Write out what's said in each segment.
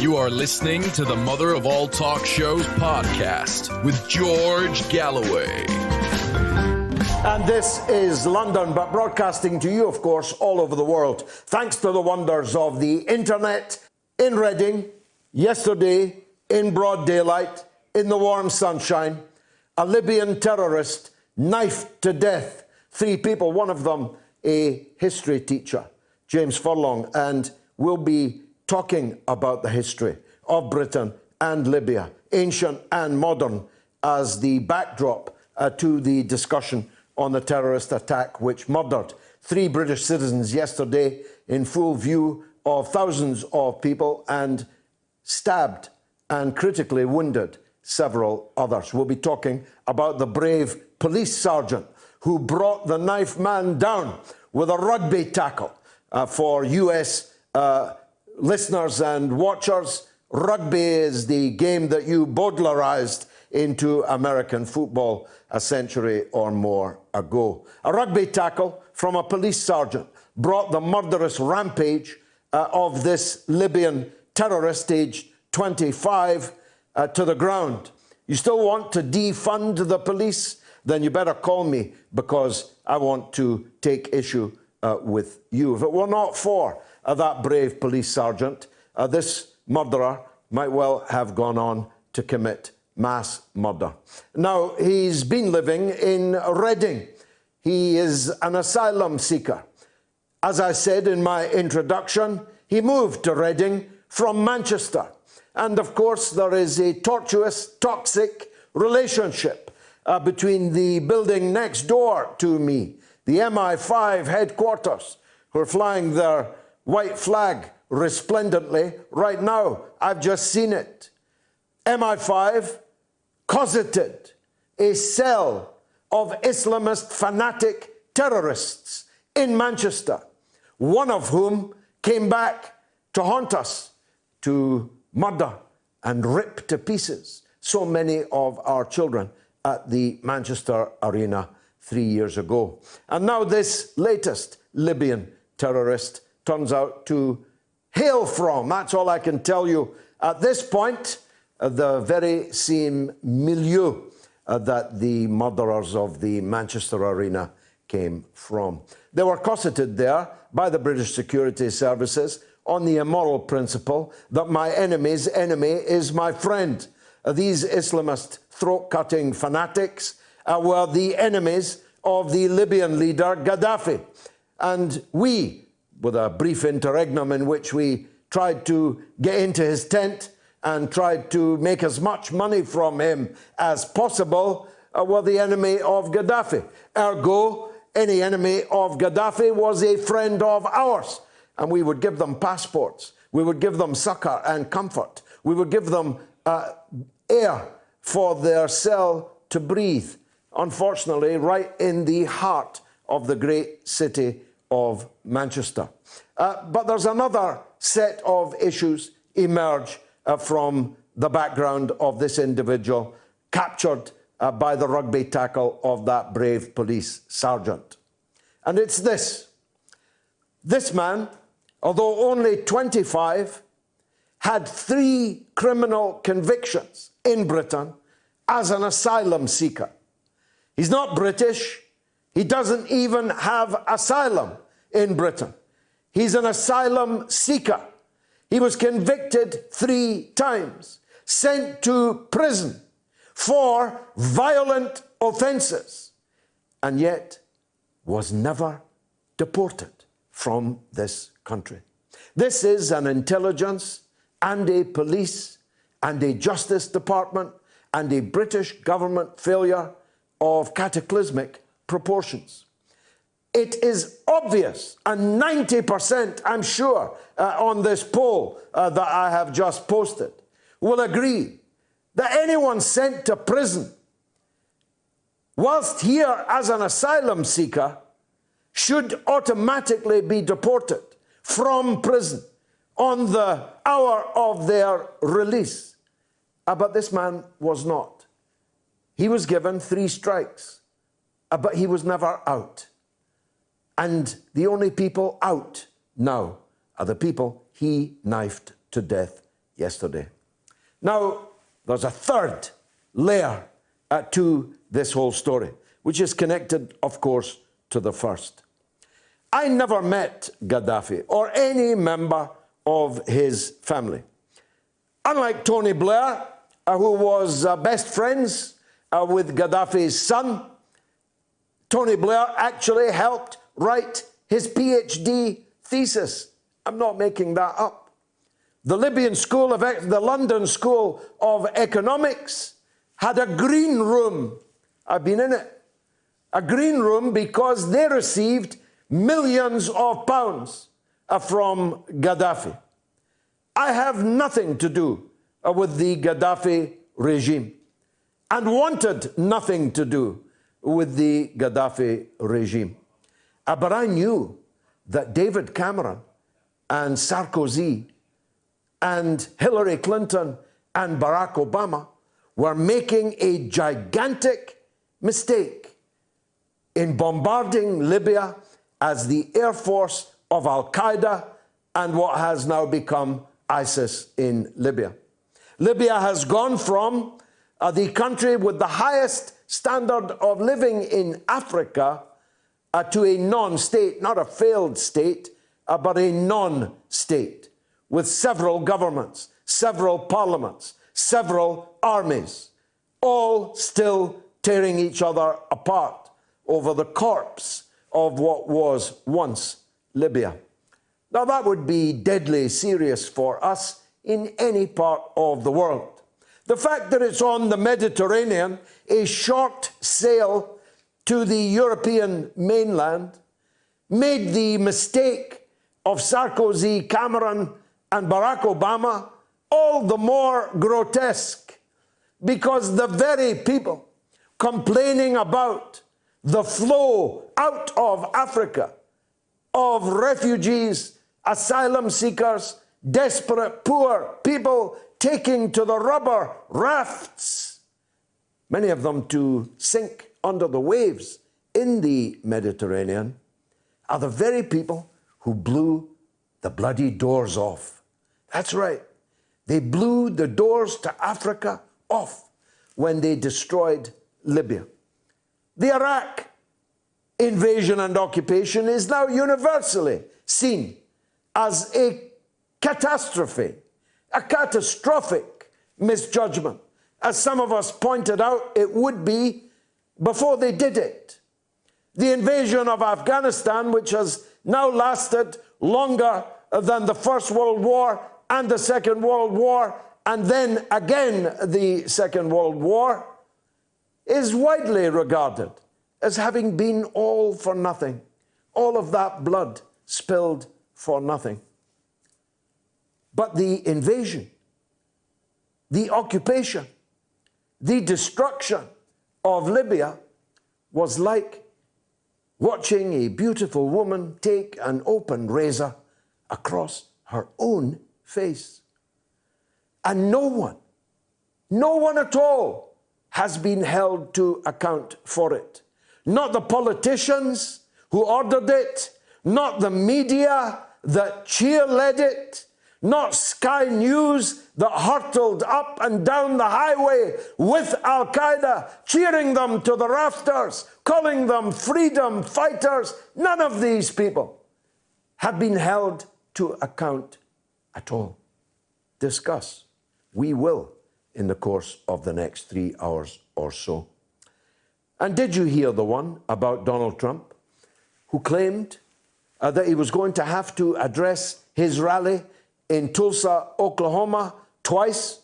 You are listening to the Mother of All Talk Shows podcast with George Galloway. And this is London, but broadcasting to you, of course, all over the world. Thanks to the wonders of the internet, in Reading, yesterday, in broad daylight, in the warm sunshine, a Libyan terrorist knifed to death 3 people, one of them a history teacher, James Furlong, and we'll be talking about the history of Britain and Libya, ancient and modern, as the backdrop to the discussion on the terrorist attack which murdered 3 British citizens yesterday in full view of thousands of people and stabbed and critically wounded several others. We'll be talking about the brave police sergeant who brought the knife man down with a rugby tackle. For US listeners and watchers, rugby is the game that you Baudelarized into American football a century or more ago. A rugby tackle from a police sergeant brought the murderous rampage of this Libyan terrorist, aged 25, to the ground. You still want to defund the police? Then you better call me, because I want to take issue with you. If it were not for that brave police sergeant, this murderer might well have gone on to commit mass murder. Now, he's been living in Reading. He is an asylum seeker. As I said in my introduction, he moved to Reading from Manchester. And of course, there is a tortuous, toxic relationship between the building next door to me, the MI5 headquarters, who are flying their white flag resplendently right now. I've just seen it. MI5 cosseted a cell of Islamist fanatic terrorists in Manchester, one of whom came back to haunt us, to murder and rip to pieces so many of our children at the Manchester Arena 3 years ago. And now this latest Libyan terrorist turns out to hail from, that's all I can tell you at this point, the very same milieu that the murderers of the Manchester Arena came from. They were cosseted there by the British security services on the immoral principle that my enemy's enemy is my friend. These Islamist throat-cutting fanatics were the enemies of the Libyan leader Gaddafi. And we, with a brief interregnum in which we tried to get into his tent and tried to make as much money from him as possible, were the enemy of Gaddafi. Ergo, any enemy of Gaddafi was a friend of ours. And we would give them passports. We would give them succor and comfort. We would give them air for their cell to breathe. Unfortunately, right in the heart of the great city of Manchester. But there's another set of issues emerge from the background of this individual captured by the rugby tackle of that brave police sergeant. And it's this. This man, although only 25, had 3 criminal convictions in Britain as an asylum seeker. He's not British. He doesn't even have asylum in Britain. He's an asylum seeker. He was convicted 3 times, sent to prison for violent offences, and yet was never deported from this country. This is an intelligence and a police and a justice department and a British government failure of cataclysmic proportions. It is obvious, and 90%, I'm sure, on this poll that I have just posted, will agree that anyone sent to prison whilst here as an asylum seeker should automatically be deported from prison on the hour of their release. But this man was not. He was given 3 strikes, but he was never out. And the only people out now are the people he knifed to death yesterday. Now, there's a third layer to this whole story, which is connected, of course, to the first. I never met Gaddafi or any member of his family. Unlike Tony Blair, who was best friends with Gaddafi's son, Tony Blair actually helped write his PhD thesis. I'm not making that up. The London School of Economics had a green room. I've been in it. A green room because they received millions of pounds from Gaddafi. I have nothing to do with the Gaddafi regime and wanted nothing to do with the Gaddafi regime. But I knew that David Cameron and Sarkozy and Hillary Clinton and Barack Obama were making a gigantic mistake in bombarding Libya as the air force of Al-Qaeda and what has now become ISIS in Libya. Libya has gone from the country with the highest standard of living in Africa to a non-state, not a failed state, but a non-state, with several governments, several parliaments, several armies, all still tearing each other apart over the corpse of what was once Libya. Now, that would be deadly serious for us in any part of the world. The fact that it's on the Mediterranean, a short sail to the European mainland, made the mistake of Sarkozy, Cameron, and Barack Obama all the more grotesque, because the very people complaining about the flow out of Africa of refugees, asylum seekers, desperate, poor people taking to the rubber rafts, many of them to sink under the waves in the Mediterranean, are the very people who blew the bloody doors off. That's right. They blew the doors to Africa off when they destroyed Libya. The Iraq invasion and occupation is now universally seen as a catastrophe, a catastrophic misjudgment. As some of us pointed out, it would be before they did it. The invasion of Afghanistan, which has now lasted longer than the First World War and the Second World War, and then again the Second World War, is widely regarded as having been all for nothing. All of that blood spilled for nothing. But the invasion, the occupation, the destruction of Libya was like watching a beautiful woman take an open razor across her own face. And no one at all has been held to account for it. Not the politicians who ordered it, not the media that cheerled it, not Sky News that hurtled up and down the highway with Al-Qaeda, cheering them to the rafters, calling them freedom fighters. None of these people have been held to account at all. Discuss. We will in the course of the next 3 hours or so. And did you hear the one about Donald Trump, who claimed that he was going to have to address his rally in Tulsa, Oklahoma, twice?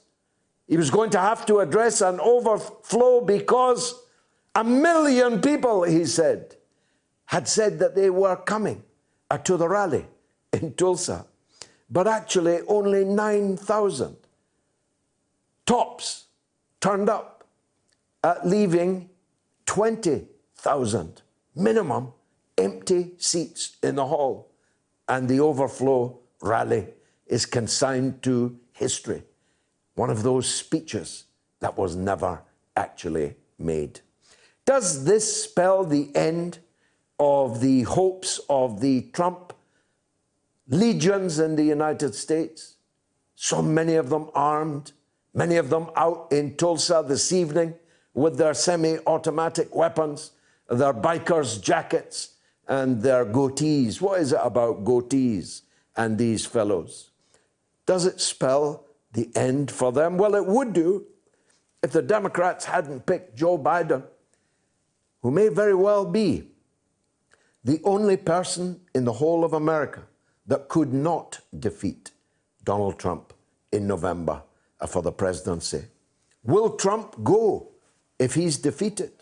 He was going to have to address an overflow because 1 million people, he said, had said that they were coming to the rally in Tulsa. But actually only 9,000 tops turned up, leaving 20,000 minimum empty seats in the hall. And the overflow rally is consigned to history. One of those speeches that was never actually made. Does this spell the end of the hopes of the Trump legions in the United States? so many of them armed, many of them out in Tulsa this evening with their semi-automatic weapons, their bikers' jackets, and their goatees. What is it about goatees and these fellows? Does it spell the end for them? Well, it would do if the Democrats hadn't picked Joe Biden, who may very well be the only person in the whole of America that could not defeat Donald Trump in November for the presidency. Will Trump go if he's defeated?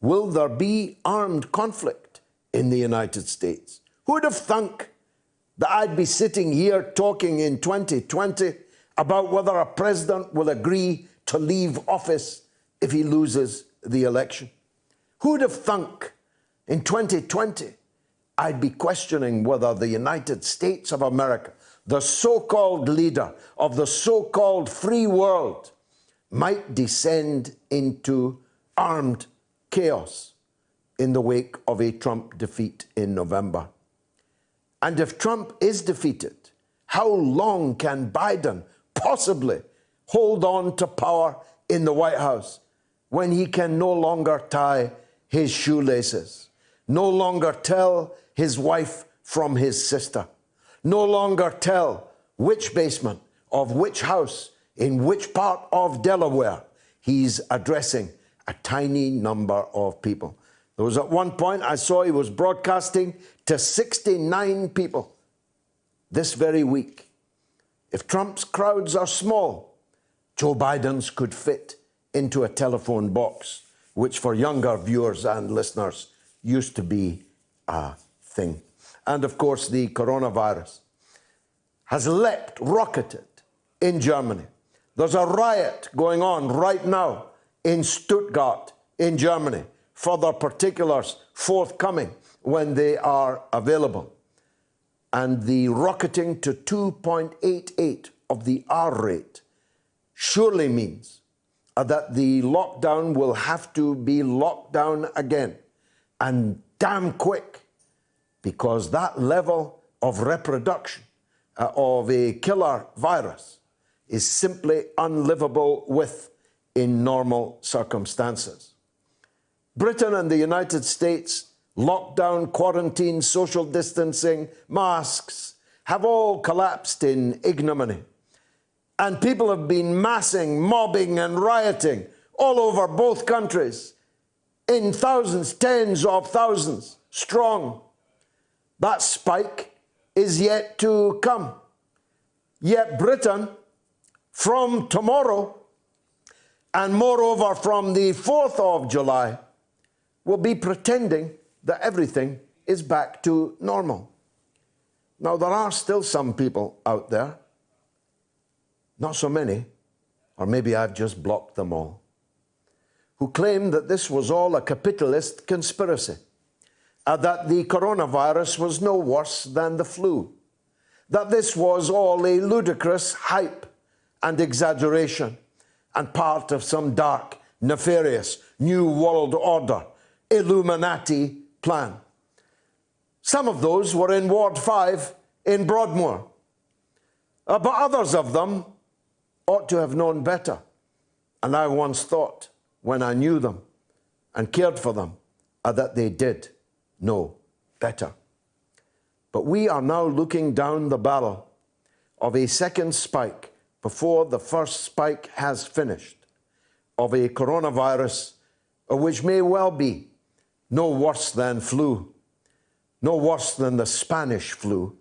Will there be armed conflict in the United States? Who'd have thunk that I'd be sitting here talking in 2020 about whether a president will agree to leave office if he loses the election? Who'd have thunk in 2020 I'd be questioning whether the United States of America, the so-called leader of the so-called free world, might descend into armed chaos in the wake of a Trump defeat in November? And if Trump is defeated, how long can Biden possibly hold on to power in the White House when he can no longer tie his shoelaces, no longer tell his wife from his sister, no longer tell which basement of which house in which part of Delaware he's addressing a tiny number of people? There was at one point I saw he was broadcasting to 69 people this very week. If Trump's crowds are small, Joe Biden's could fit into a telephone box, which for younger viewers and listeners used to be a thing. And of course, the coronavirus has rocketed in Germany. There's a riot going on right now in Stuttgart, in Germany. Further particulars forthcoming when they are available. And the rocketing to 2.88 of the R rate surely means that the lockdown will have to be locked down again, and damn quick, because that level of reproduction of a killer virus is simply unlivable with in normal circumstances. Britain and the United States, lockdown, quarantine, social distancing, masks, have all collapsed in ignominy. And people have been massing, mobbing, and rioting all over both countries in thousands, tens of thousands strong. That spike is yet to come. Yet Britain, from tomorrow, and moreover from the 4th of July, will be pretending that everything is back to normal. Now, there are still some people out there, not so many, or maybe I've just blocked them all, who claim that this was all a capitalist conspiracy, that the coronavirus was no worse than the flu, that this was all a ludicrous hype and exaggeration and part of some dark, nefarious New World Order, Illuminati plan. Some of those were in Ward 5 in Broadmoor, but others of them ought to have known better. And I once thought, when I knew them and cared for them, that they did know better. But we are now looking down the barrel of a second spike before the first spike has finished, of a coronavirus which may well be no worse than flu, no worse than the Spanish flu,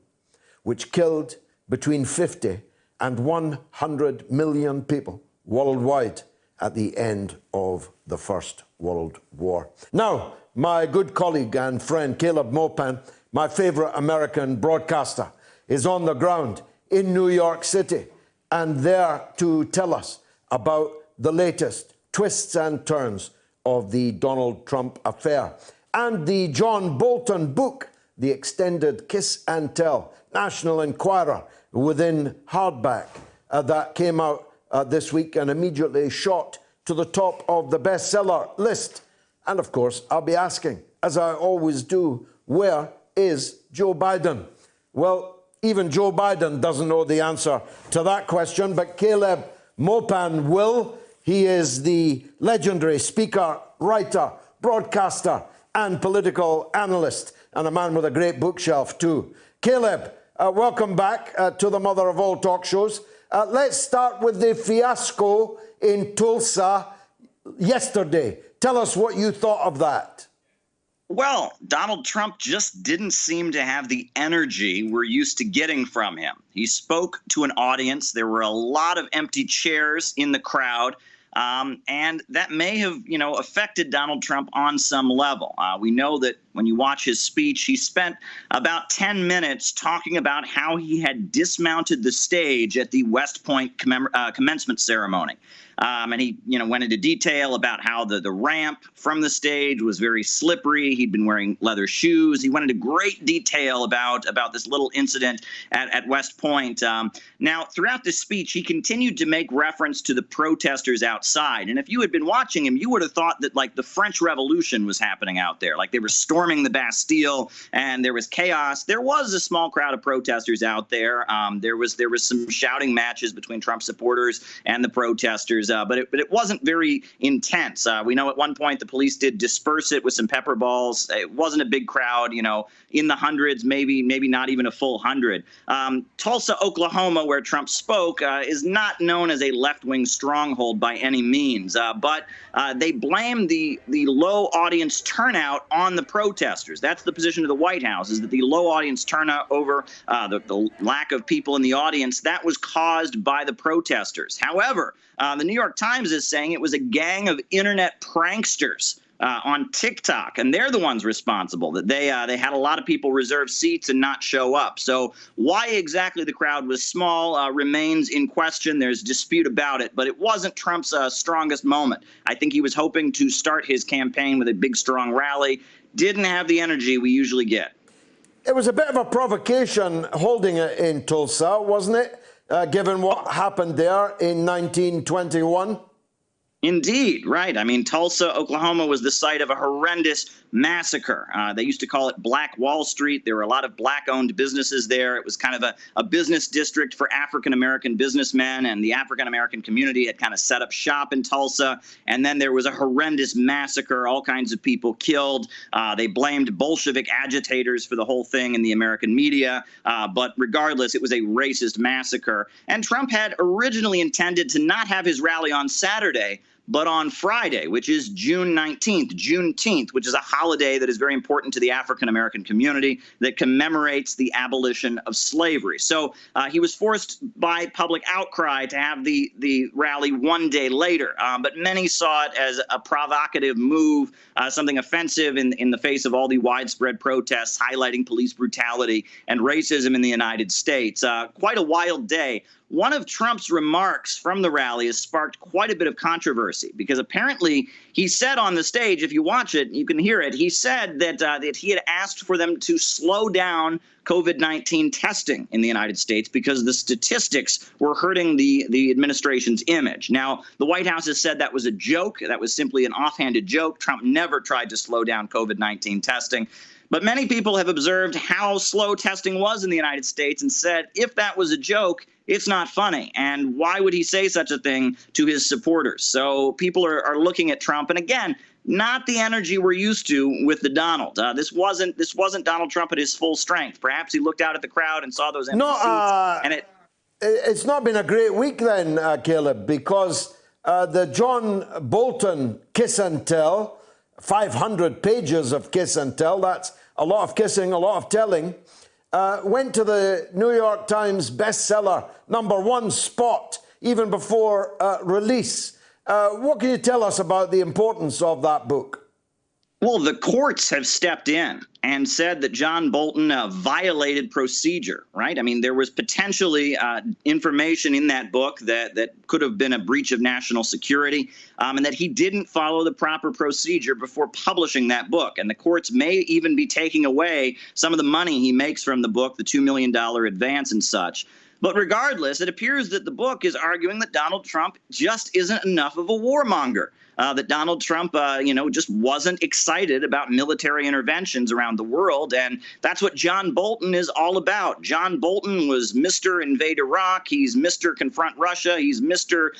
which killed between 50 and 100 million people worldwide at the end of the First World War. Now, my good colleague and friend Caleb Maupin, my favorite American broadcaster, is on the ground in New York City and there to tell us about the latest twists and turns of the Donald Trump affair and the John Bolton book, The Extended Kiss and Tell, National Enquirer within hardback, that came out this week and immediately shot to the top of the bestseller list. And of course, I'll be asking, as I always do, where is Joe Biden? Well, Even Joe Biden doesn't know the answer to that question, but Caleb Maupin will. He is the legendary speaker, writer, broadcaster, and political analyst, and a man with a great bookshelf too. Caleb, welcome back to the mother of all talk shows. Let's start with the fiasco in Tulsa yesterday. Tell us what you thought of that. Well, Donald Trump just didn't seem to have the energy we're used to getting from him. He spoke to an audience. There were a lot of empty chairs in the crowd. And that may have, affected Donald Trump on some level. We know that when you watch his speech, he spent about 10 minutes talking about how he had dismounted the stage at the West Point commencement ceremony. And he, went into detail about how the ramp from the stage was very slippery. He'd been wearing leather shoes. He went into great detail about this little incident at West Point. Now, throughout the speech, he continued to make reference to the protesters outside. And if you had been watching him, you would have thought that, like, the French Revolution was happening out there. Like, they were storming the Bastille and there was chaos. There was a small crowd of protesters out there. There was some shouting matches between Trump supporters and the protesters. But it wasn't very intense. We know at one point the police did disperse it with some pepper balls. It wasn't a big crowd, in the hundreds, maybe not even a full 100. Tulsa, Oklahoma, where Trump spoke, is not known as a left-wing stronghold by any means. But they blame the low audience turnout on the protesters. That's the position of the White House, is that the low audience turnout over the lack of people in the audience, that was caused by the protesters. However, the New York Times is saying it was a gang of internet pranksters on TikTok, and they're the ones responsible, that they had a lot of people reserve seats and not show up. So why exactly the crowd was small remains in question. There's dispute about it, but it wasn't Trump's strongest moment. I think he was hoping to start his campaign with a big, strong rally. Didn't have the energy we usually get. It was a bit of a provocation holding it in Tulsa, wasn't it? Given what happened there in 1921? Indeed, right. I mean, Tulsa, Oklahoma was the site of a horrendous massacre. They used to call it Black Wall Street. There were a lot of black-owned businesses there. It was kind of a business district for African-American businessmen, and the African-American community had kind of set up shop in Tulsa. And then there was a horrendous massacre, all kinds of people killed. They blamed Bolshevik agitators for the whole thing in the American media. But regardless, it was a racist massacre. And Trump had originally intended to not have his rally on Saturday, but on Friday, which is June 19th, Juneteenth, which is a holiday that is very important to the African-American community that commemorates the abolition of slavery. So he was forced by public outcry to have the rally one day later. But many saw it as a provocative move, something offensive in the face of all the widespread protests highlighting police brutality and racism in the United States. Quite a wild day. One of Trump's remarks from the rally has sparked quite a bit of controversy because apparently he said on the stage, if you watch it, you can hear it, he said that he had asked for them to slow down COVID-19 testing in the United States because the statistics were hurting the administration's image. Now, the White House has said that was a joke. That was simply an offhanded joke. Trump never tried to slow down COVID-19 testing. But many people have observed how slow testing was in the United States and said, if that was a joke, it's not funny. And why would he say such a thing to his supporters? So people are looking at Trump. And again, not the energy we're used to with the Donald. This wasn't Donald Trump at his full strength. Perhaps he looked out at the crowd and saw those empty seats. And it's not been a great week then, Caleb, because the John Bolton kiss and tell, 500 pages of kiss and tell, that's a lot of kissing, a lot of telling, went to the New York Times bestseller #1 spot even before release. What can you tell us about the importance of that book? Well, the courts have stepped in and said that John Bolton violated procedure, right? I mean, there was potentially information in that book that could have been a breach of national security, and that he didn't follow the proper procedure before publishing that book. And the courts may even be taking away some of the money he makes from the book, the $2 million advance and such. But regardless, it appears that the book is arguing that Donald Trump just isn't enough of a warmonger. That Donald Trump, just wasn't excited about military interventions around the world. And that's what John Bolton is all about. John Bolton was Mr. Invade Iraq. He's Mr. Confront Russia. He's Mr.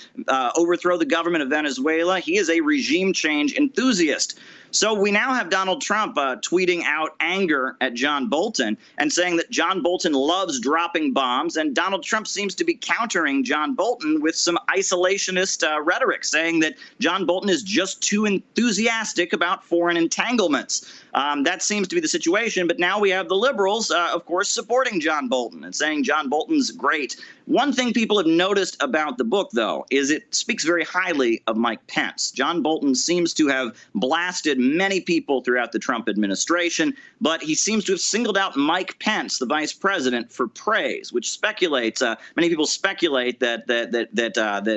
Overthrow the government of Venezuela. He is a regime change enthusiast. So we now have Donald Trump tweeting out anger at John Bolton and saying that John Bolton loves dropping bombs. And Donald Trump seems to be countering John Bolton with some isolationist rhetoric, saying that John Bolton is just too enthusiastic about foreign entanglements. That seems to be the situation. But now we have the liberals, of course, supporting John Bolton and saying John Bolton's great. One thing people have noticed about the book, though, is it speaks very highly of Mike Pence. John Bolton seems to have blasted many people throughout the Trump administration, but he seems to have singled out Mike Pence, the vice president, for praise, which speculates. Many people speculate that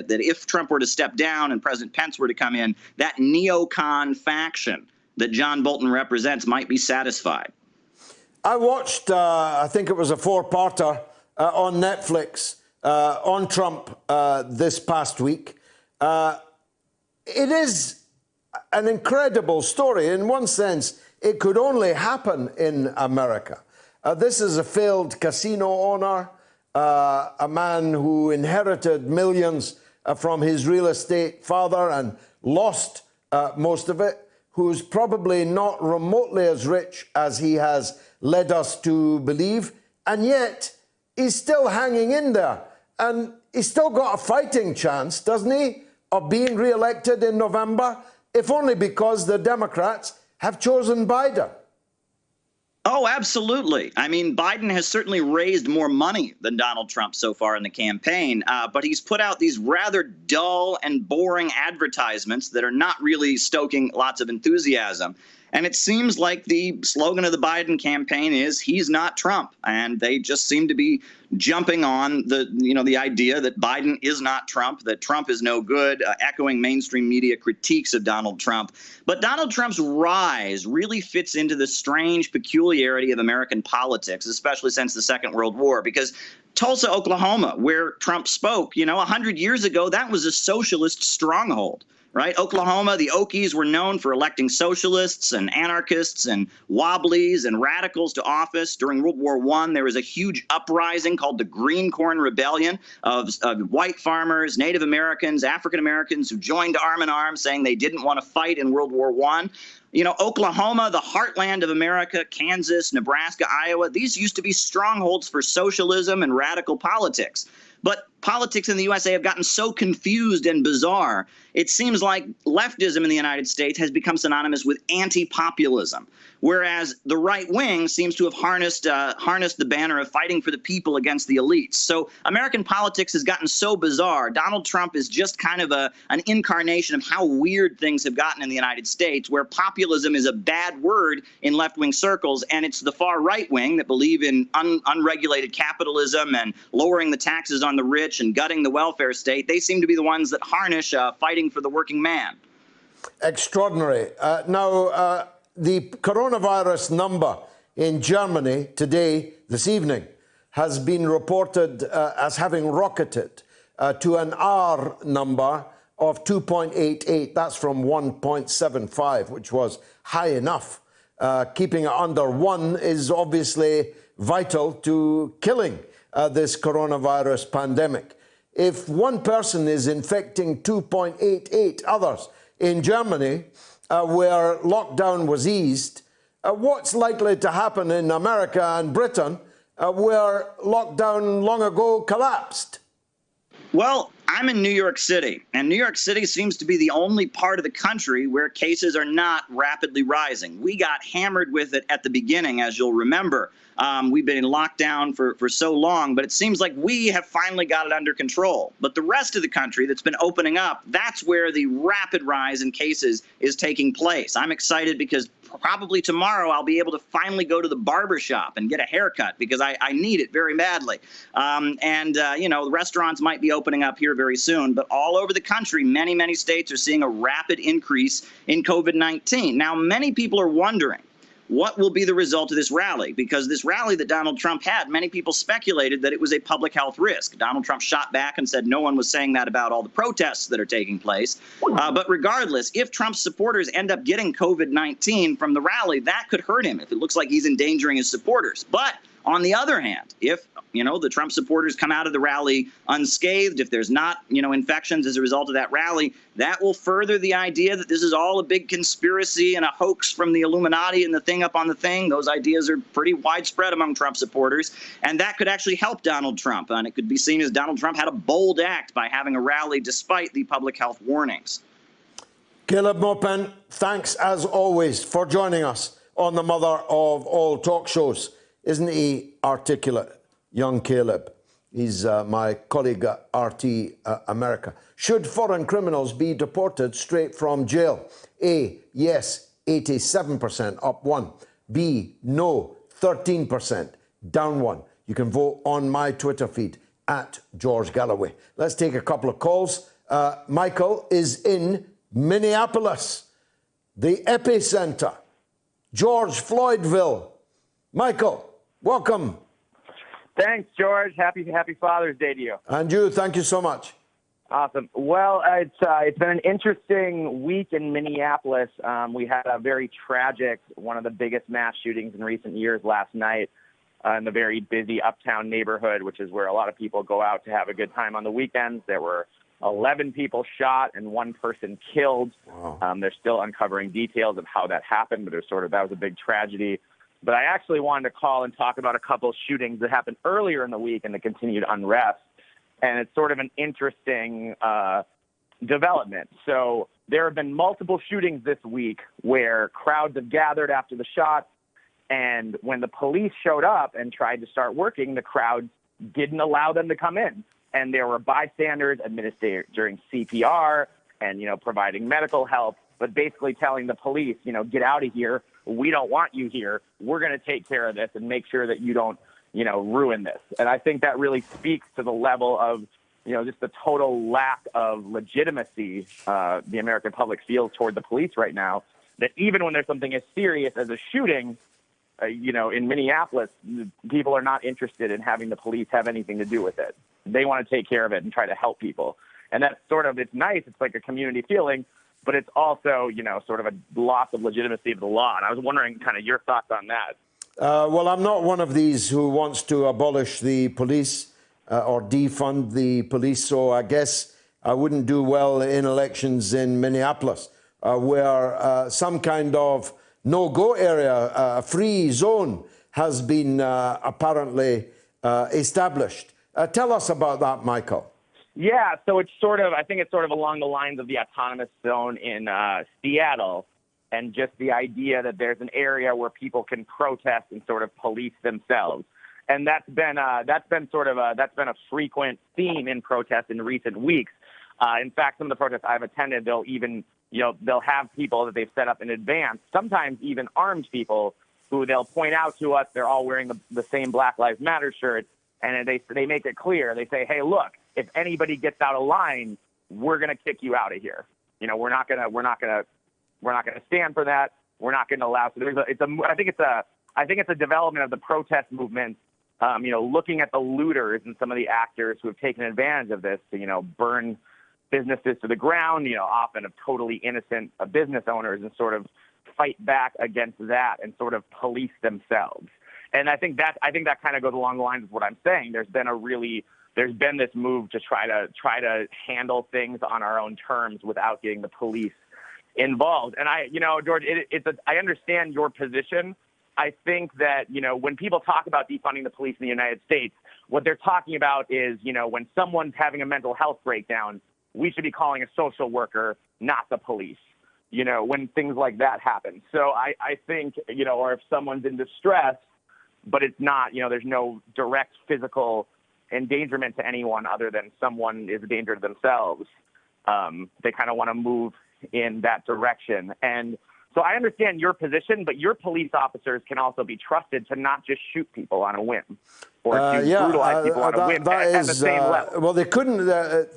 if Trump were to step down and President Pence were to come in, that neocon faction that John Bolton represents might be satisfied. I watched, I think it was a four-parter on Netflix on Trump this past week. It is an incredible story. In one sense, it could only happen in America. This is a failed casino owner, a man who inherited millions from his real estate father and lost most of it, who's probably not remotely as rich as he has led us to believe, and yet he's still hanging in there. And he's still got a fighting chance, doesn't he, of being re-elected in November, if only because the Democrats have chosen Biden. Oh, absolutely. I mean, Biden has certainly raised more money than Donald Trump so far in the campaign, but he's put out these rather dull and boring advertisements that are not really stoking lots of enthusiasm. And it seems like the slogan of the Biden campaign is "He's not Trump," and they just seem to be jumping on the idea that Biden is not Trump, that Trump is no good, echoing mainstream media critiques of Donald Trump. But Donald Trump's rise really fits into the strange peculiarity of American politics, especially since the Second World War, because Tulsa, Oklahoma, where Trump spoke, 100 years ago, that was a socialist stronghold. Right? Oklahoma, the Okies were known for electing socialists and anarchists and wobblies and radicals to office. During World War I, there was a huge uprising called the Green Corn Rebellion of white farmers, Native Americans, African Americans who joined arm in arm saying they didn't want to fight in World War I. Oklahoma, the heartland of America, Kansas, Nebraska, Iowa, these used to be strongholds for socialism and radical politics. But politics in the USA have gotten so confused and bizarre, it seems like leftism in the United States has become synonymous with anti-populism, whereas the right wing seems to have harnessed the banner of fighting for the people against the elites. So American politics has gotten so bizarre. Donald Trump is just kind of an incarnation of how weird things have gotten in the United States, where populism is a bad word in left-wing circles, and it's the far right wing that believe in unregulated capitalism and lowering the taxes on the rich and gutting the welfare state. They seem to be the ones that harness fighting for the working man. Extraordinary. Now, the coronavirus number in Germany today, this evening, has been reported as having rocketed to an R number of 2.88. That's from 1.75, which was high enough. Keeping it under 1 is obviously vital to killing this coronavirus pandemic. If one person is infecting 2.88 others in Germany, where lockdown was eased, what's likely to happen in America and Britain, where lockdown long ago collapsed? Well, I'm in New York City, and New York City seems to be the only part of the country where cases are not rapidly rising. We got hammered with it at the beginning, as you'll remember. We've been in lockdown for so long, but it seems like we have finally got it under control. But the rest of the country that's been opening up, that's where the rapid rise in cases is taking place. I'm excited because probably tomorrow I'll be able to finally go to the barber shop and get a haircut because I need it very badly. The restaurants might be opening up here very soon, but all over the country, many, many states are seeing a rapid increase in COVID-19. Now, many people are wondering, what will be the result of this rally? Because this rally that Donald Trump had, many people speculated that it was a public health risk. Donald Trump shot back and said no one was saying that about all the protests that are taking place. But regardless, if Trump's supporters end up getting COVID-19 from the rally, that could hurt him if it looks like he's endangering his supporters. But on the other hand, if, the Trump supporters come out of the rally unscathed, if there's not, infections as a result of that rally, that will further the idea that this is all a big conspiracy and a hoax from the Illuminati and the thing up on the thing. Those ideas are pretty widespread among Trump supporters, and that could actually help Donald Trump. And it could be seen as Donald Trump had a bold act by having a rally despite the public health warnings. Caleb Maupin, thanks as always for joining us on the mother of all talk shows. Isn't he articulate, young Caleb? He's my colleague at RT America. Should foreign criminals be deported straight from jail? A, yes, 87%, up 1. B, no, 13%, down 1. You can vote on my Twitter feed at George Galloway. Let's take a couple of calls. Michael is in Minneapolis, the epicenter, George Floydville. Michael, welcome. Thanks, George. Happy Father's Day to you. And you, thank you so much. Awesome. Well, it's been an interesting week in Minneapolis. We had a very tragic, one of the biggest mass shootings in recent years last night in the very busy uptown neighborhood, which is where a lot of people go out to have a good time on the weekends. There were 11 people shot and 1 person killed. Wow. They're still uncovering details of how that happened, but that was a big tragedy. But I actually wanted to call and talk about a couple of shootings that happened earlier in the week and the continued unrest. And it's sort of an interesting development. So there have been multiple shootings this week where crowds have gathered after the shots. And when the police showed up and tried to start working, the crowd didn't allow them to come in. And there were bystanders administering CPR and, providing medical help, but basically telling the police, get out of here. We don't want you here. We're going to take care of this and make sure that you don't, ruin this. And I think that really speaks to the level of, just the total lack of legitimacy the American public feels toward the police right now, that even when there's something as serious as a shooting, in Minneapolis, people are not interested in having the police have anything to do with it. They want to take care of it and try to help people. And that's it's nice. It's like a community feeling, but it's also, sort of a loss of legitimacy of the law. And I was wondering kind of your thoughts on that. Well, I'm not one of these who wants to abolish the police or defund the police, so I guess I wouldn't do well in elections in Minneapolis, where some kind of no-go area, a free zone, has been apparently established. Tell us about that, Michael. Yeah, so I think it's sort of along the lines of the autonomous zone in Seattle, and just the idea that there's an area where people can protest and sort of police themselves. And that's been a frequent theme in protests in recent weeks. In fact, some of the protests I've attended, they'll even, they'll have people that they've set up in advance, sometimes even armed people, who they'll point out to us. They're all wearing the same Black Lives Matter shirt, and they make it clear. They say, hey, look, if anybody gets out of line, we're going to kick you out of here. We're not going to stand for that. We're not going to allow. So I think it's a development of the protest movement. Looking at the looters and some of the actors who have taken advantage of this to, burn businesses to the ground, often of totally innocent business owners, and sort of fight back against that and sort of police themselves. And I think that kind of goes along the lines of what I'm saying. There's been this move to try to handle things on our own terms without getting the police involved. And George, I understand your position. I think that, when people talk about defunding the police in the United States, what they're talking about is, when someone's having a mental health breakdown, we should be calling a social worker, not the police, when things like that happen. So I think, or if someone's in distress, but it's not, there's no direct physical endangerment to anyone other than someone is a danger to themselves. They kind of want to move in that direction. And so I understand your position, but your police officers can also be trusted to not just shoot people on a whim or to brutalize people on a whim at the same level. Well, they couldn't,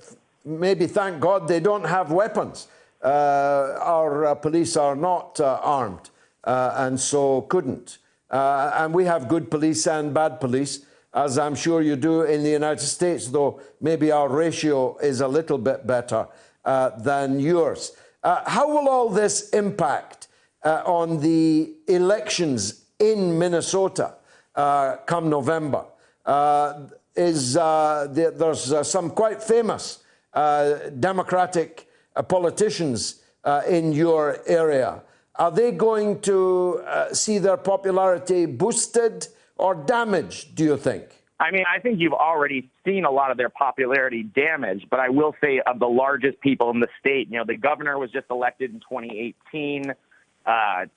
maybe thank God they don't have weapons. Our police are not armed. and so couldn't. And we have good police and bad police, as I'm sure you do in the United States, though maybe our ratio is a little bit better than yours. How will all this impact on the elections in Minnesota come November? There's some quite famous Democratic politicians in your area. Are they going to see their popularity boosted or damaged, do you think? I mean, I think you've already seen a lot of their popularity damaged, but I will say of the largest people in the state, you know, the governor was just elected in 2018.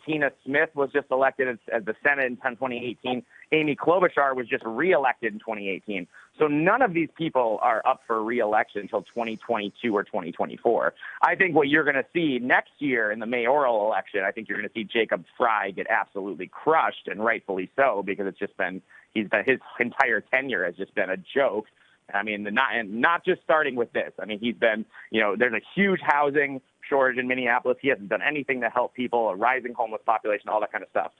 Tina Smith was just elected as the Senate in 2018. Amy Klobuchar was just reelected in 2018. So none of these people are up for reelection until 2022 or 2024. I think what you're going to see next year in the mayoral election, I think you're going to see Jacob Frey get absolutely crushed, and rightfully so, because his entire tenure has just been a joke. I mean, not just starting with this. I mean, he's been, you know, there's a huge housing shortage in Minneapolis. He hasn't done anything to help people, a rising homeless population, all that kind of stuff.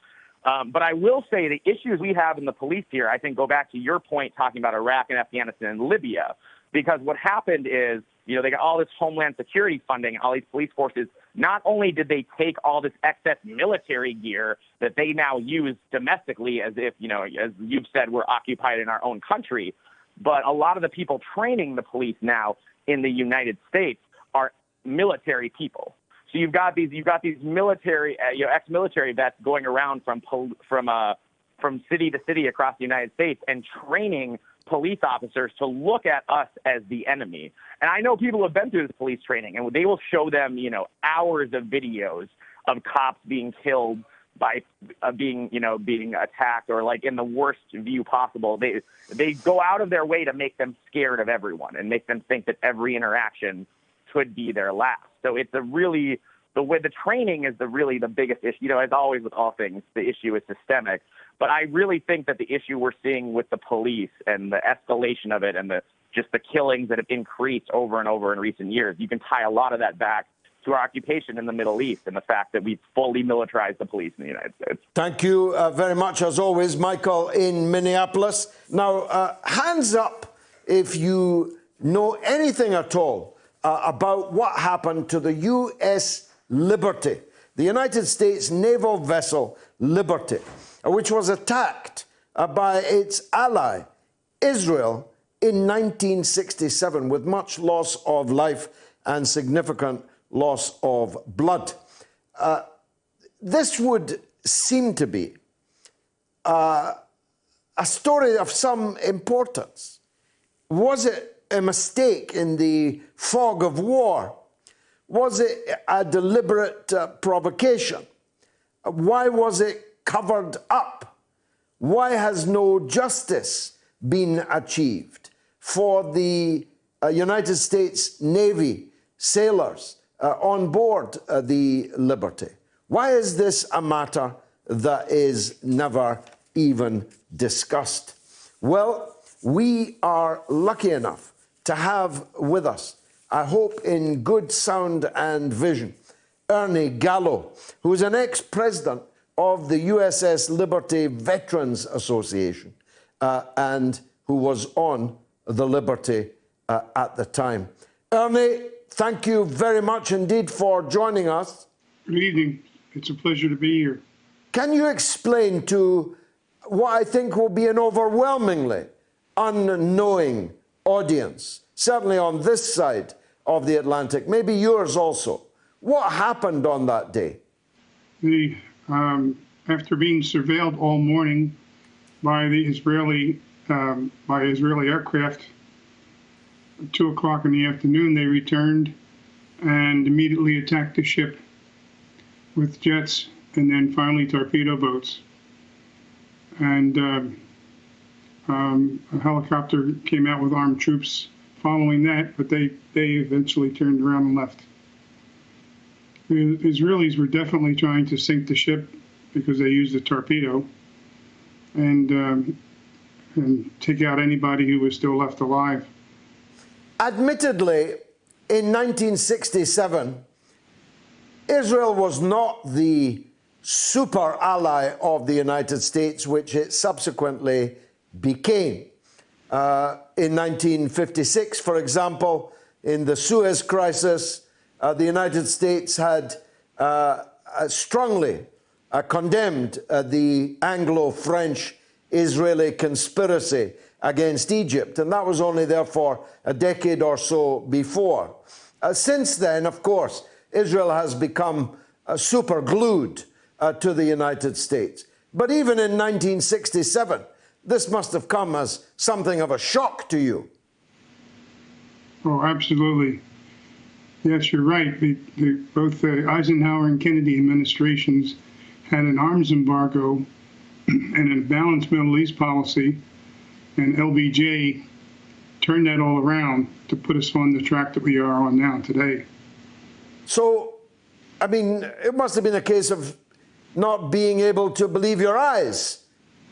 But I will say the issues we have in the police here, I think, go back to your point talking about Iraq and Afghanistan and Libya, because what happened is, you know, they got all this Homeland Security funding, all these police forces. Not only did they take all this excess military gear that they now use domestically as if, you know, as you've said, we're occupied in our own country, but a lot of the people training the police now in the United States are military people. So you've got these military, ex-military vets going around from city to city across the United States and training police officers to look at us as the enemy. And I know people have been through this police training, and they will show them, you know, hours of videos of cops being killed by being attacked, or like in the worst view possible. They go out of their way to make them scared of everyone and make them think that every interaction could be their last. So it's the way the training is the biggest issue. You know, as always with all things, the issue is systemic. But I really think that the issue we're seeing with the police and the escalation of it and just the killings that have increased over and over in recent years, you can tie a lot of that back to our occupation in the Middle East and the fact that we've fully militarized the police in the United States. Thank you very much, as always, Michael in Minneapolis. Now, hands up if you know anything at all about what happened to the U.S. Liberty, the United States naval vessel Liberty, which was attacked by its ally, Israel, in 1967, with much loss of life and significant loss of blood. This would seem to be a story of some importance. Was it a mistake in the fog of war? Was it a deliberate provocation? Why was it covered up? Why has no justice been achieved for the United States Navy sailors on board the Liberty? Why is this a matter that is never even discussed? Well, we are lucky enough to have with us, I hope in good sound and vision, Ernie Gallo, who is an ex-president of the USS Liberty Veterans Association and who was on the Liberty at the time. Ernie, thank you very much indeed for joining us. Good evening. It's a pleasure to be here. Can you explain to what I think will be an overwhelmingly unknowing audience, certainly on this side of the Atlantic, maybe yours also, what happened on that day? After being surveilled all morning by the Israeli aircraft, at 2 o'clock in the afternoon, they returned and immediately attacked the ship with jets and then finally torpedo boats. And a helicopter came out with armed troops following that, but they eventually turned around and left. The Israelis were definitely trying to sink the ship because they used a torpedo and take out anybody who was still left alive. Admittedly, in 1967, Israel was not the super ally of the United States, which it subsequently became. In 1956, for example, in the Suez Crisis, the United States had strongly condemned the Anglo-French-Israeli conspiracy against Egypt, and that was only therefore a decade or so before. Since then, of course, Israel has become super glued to the United States. But even in 1967, this must have come as something of a shock to you. Oh, absolutely. Yes, you're right. Both the Eisenhower and Kennedy administrations had an arms embargo and a balanced Middle East policy, and LBJ turned that all around to put us on the track that we are on now today. So, I mean, it must have been a case of not being able to believe your eyes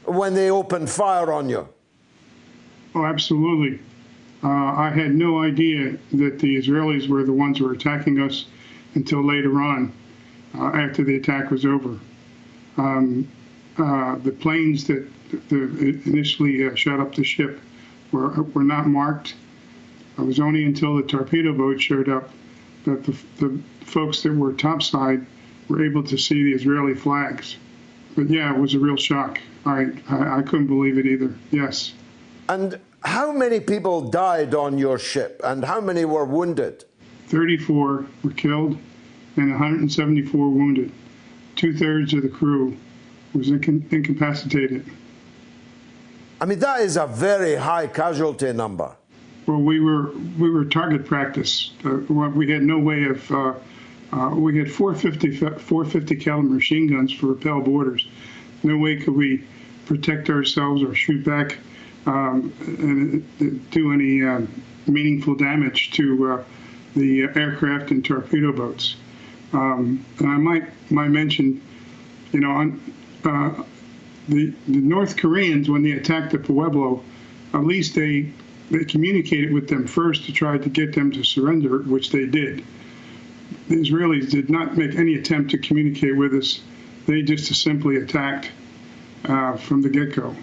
when they opened fire on you. Oh, absolutely. I had no idea that the Israelis were the ones who were attacking us until later on, after the attack was over. The planes that initially shot up the ship were not marked. It was only until the torpedo boat showed up that the folks that were topside were able to see the Israeli flags. But yeah, it was a real shock. I couldn't believe it either, yes. And how many people died on your ship, and how many were wounded? 34 were killed and 174 wounded. 2/3 of the crew was incapacitated. I mean, that is a very high casualty number. Well, we were target practice. We had no way of. We had 450 caliber machine guns for repel boarders. No way could we protect ourselves or shoot back and do any meaningful damage to the aircraft and torpedo boats. And I might mention, you know, the North Koreans, when they attacked the Pueblo, at least they communicated with them first to try to get them to surrender, which they did. The Israelis did not make any attempt to communicate with us. They just simply attacked from the get-go.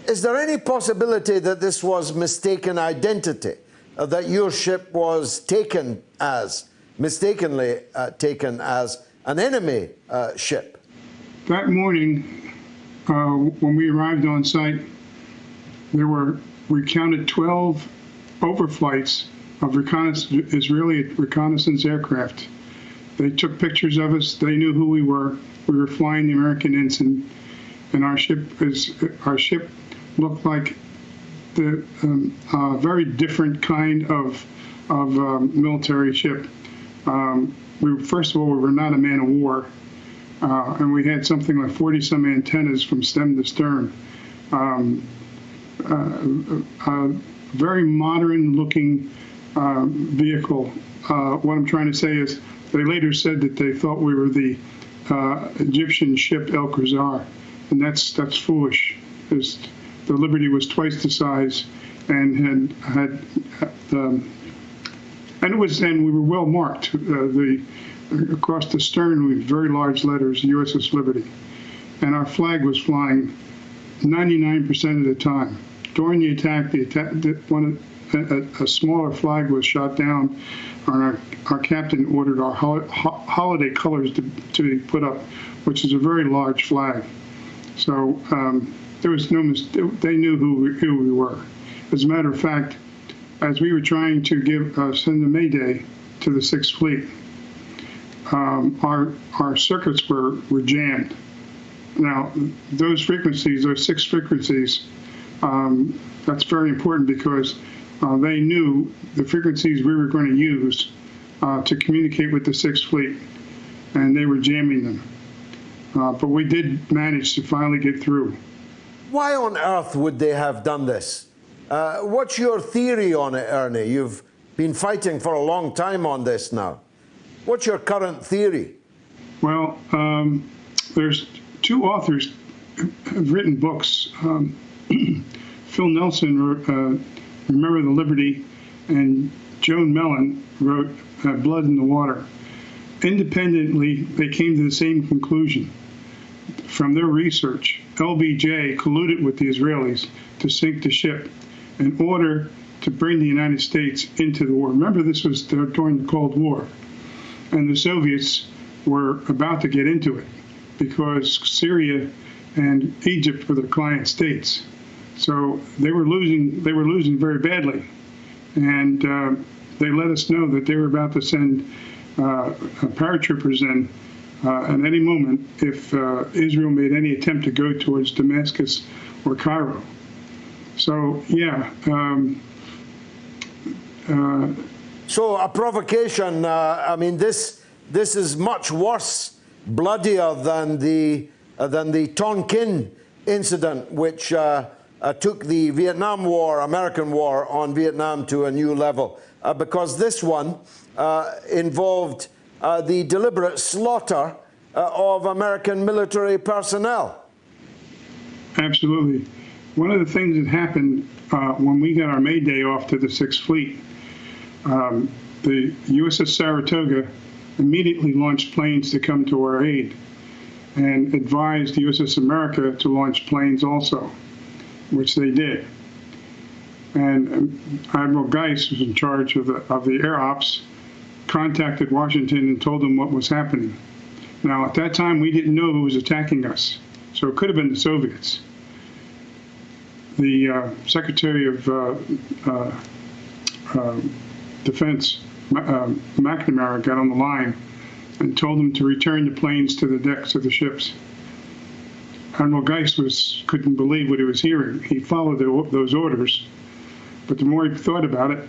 Is there any possibility that this was mistaken identity, that your ship was taken as, mistakenly taken as an enemy ship? That morning, when we arrived on site, we counted 12 overflights of Israeli reconnaissance aircraft. They took pictures of us. They knew who we were. We were flying the American ensign, and our ship looked like the very different kind of military ship. First of all, we were not a man of war, and we had something like 40-some antennas from stem to stern. Very modern-looking vehicle. What I'm trying to say is, they later said that they thought we were the Egyptian ship El Khazar, and that's foolish. Because the Liberty was twice the size, and we were well marked. Across the stern, with very large letters, USS Liberty, and our flag was flying 99% of the time. During the attack, a smaller flag was shot down, and our captain ordered our holiday colors to be put up, which is a very large flag. So there was no mistake. They knew who we were. As a matter of fact, as we were trying to send a Mayday to the Sixth Fleet, our circuits were jammed. Now, those 6 frequencies, that's very important because they knew the frequencies we were going to use to communicate with the Sixth Fleet, and they were jamming them. But we did manage to finally get through. Why on earth would they have done this? What's your theory on it, Ernie? You've been fighting for a long time on this now. What's your current theory? Well, there's 2 authors who have written books. Phil Nelson wrote Remember the Liberty, and Joan Mellon wrote Blood in the Water. independently, they came to the same conclusion. From their research, LBJ colluded with the Israelis to sink the ship in order to bring the United States into the war. Remember, this was during the Cold War, and the Soviets were about to get into it because Syria and Egypt were the client states. So they were losing very badly, and they let us know that they were about to send paratroopers in at any moment if Israel made any attempt to go towards Damascus or Cairo. So yeah. So a provocation. I mean, this is much worse, bloodier than the Tonkin incident, which took the Vietnam War, American war on Vietnam to a new level, because this one involved the deliberate slaughter of American military personnel. Absolutely. One of the things that happened when we got our May Day off to the Sixth Fleet, the USS Saratoga immediately launched planes to come to our aid and advised the USS America to launch planes also, which they did. And Admiral Geist, who was in charge of the air ops, contacted Washington and told them what was happening. Now, at that time, we didn't know who was attacking us, so it could have been the Soviets. The Secretary of Defense, McNamara, got on the line and told them to return the planes to the decks of the ships. Admiral Geist couldn't believe what he was hearing. He followed those orders, but the more he thought about it,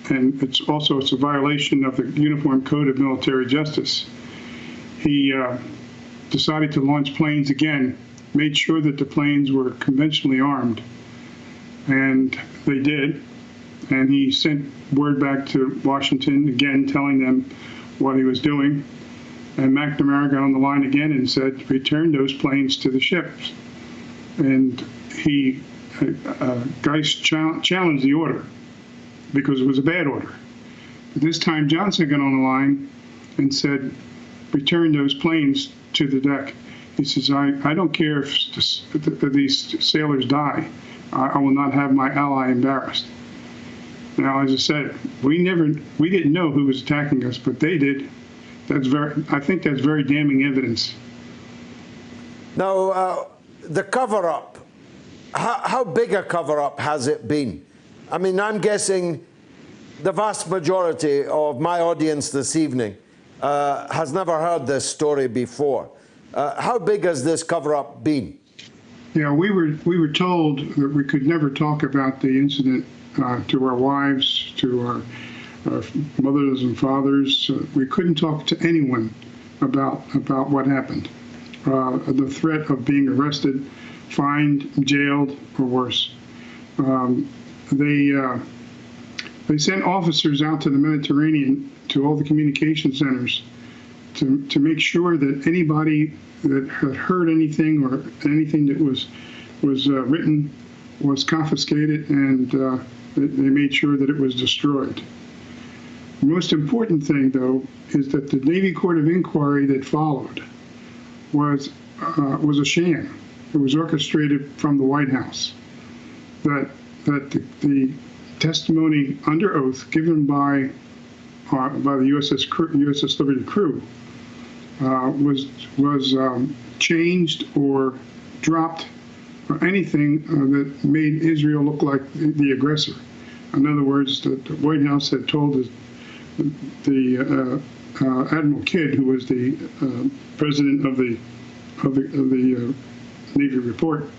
and it's a violation of the Uniform Code of Military Justice, he decided to launch planes again, made sure that the planes were conventionally armed, and they did. And he sent word back to Washington again, telling them what he was doing. And McNamara got on the line again and said, return those planes to the ships. And Geist challenged the order because it was a bad order. But this time Johnson got on the line and said, return those planes to the deck. He says, I don't care if these sailors die. I will not have my ally embarrassed. Now, as I said, we didn't know who was attacking us, but they did. I think that's very damning evidence. Now, the cover-up, how big a cover-up has it been? I mean, I'm guessing the vast majority of my audience this evening has never heard this story before. How big has this cover-up been? Yeah, we were told that we could never talk about the incident to our wives, to our mothers and fathers. We couldn't talk to anyone about what happened. The threat of being arrested, fined, jailed, or worse. They sent officers out to the Mediterranean, to all the communication centers, to make sure that anybody that had heard anything or anything that was written was confiscated, and they made sure that it was destroyed. The most important thing, though, is that the Navy Court of Inquiry that followed was a sham. It was orchestrated from the White House. That the testimony under oath given by the USS Liberty crew was changed or dropped, or anything that made Israel look like the aggressor. In other words, the White House had told the Admiral Kidd, who was the president of the Navy report,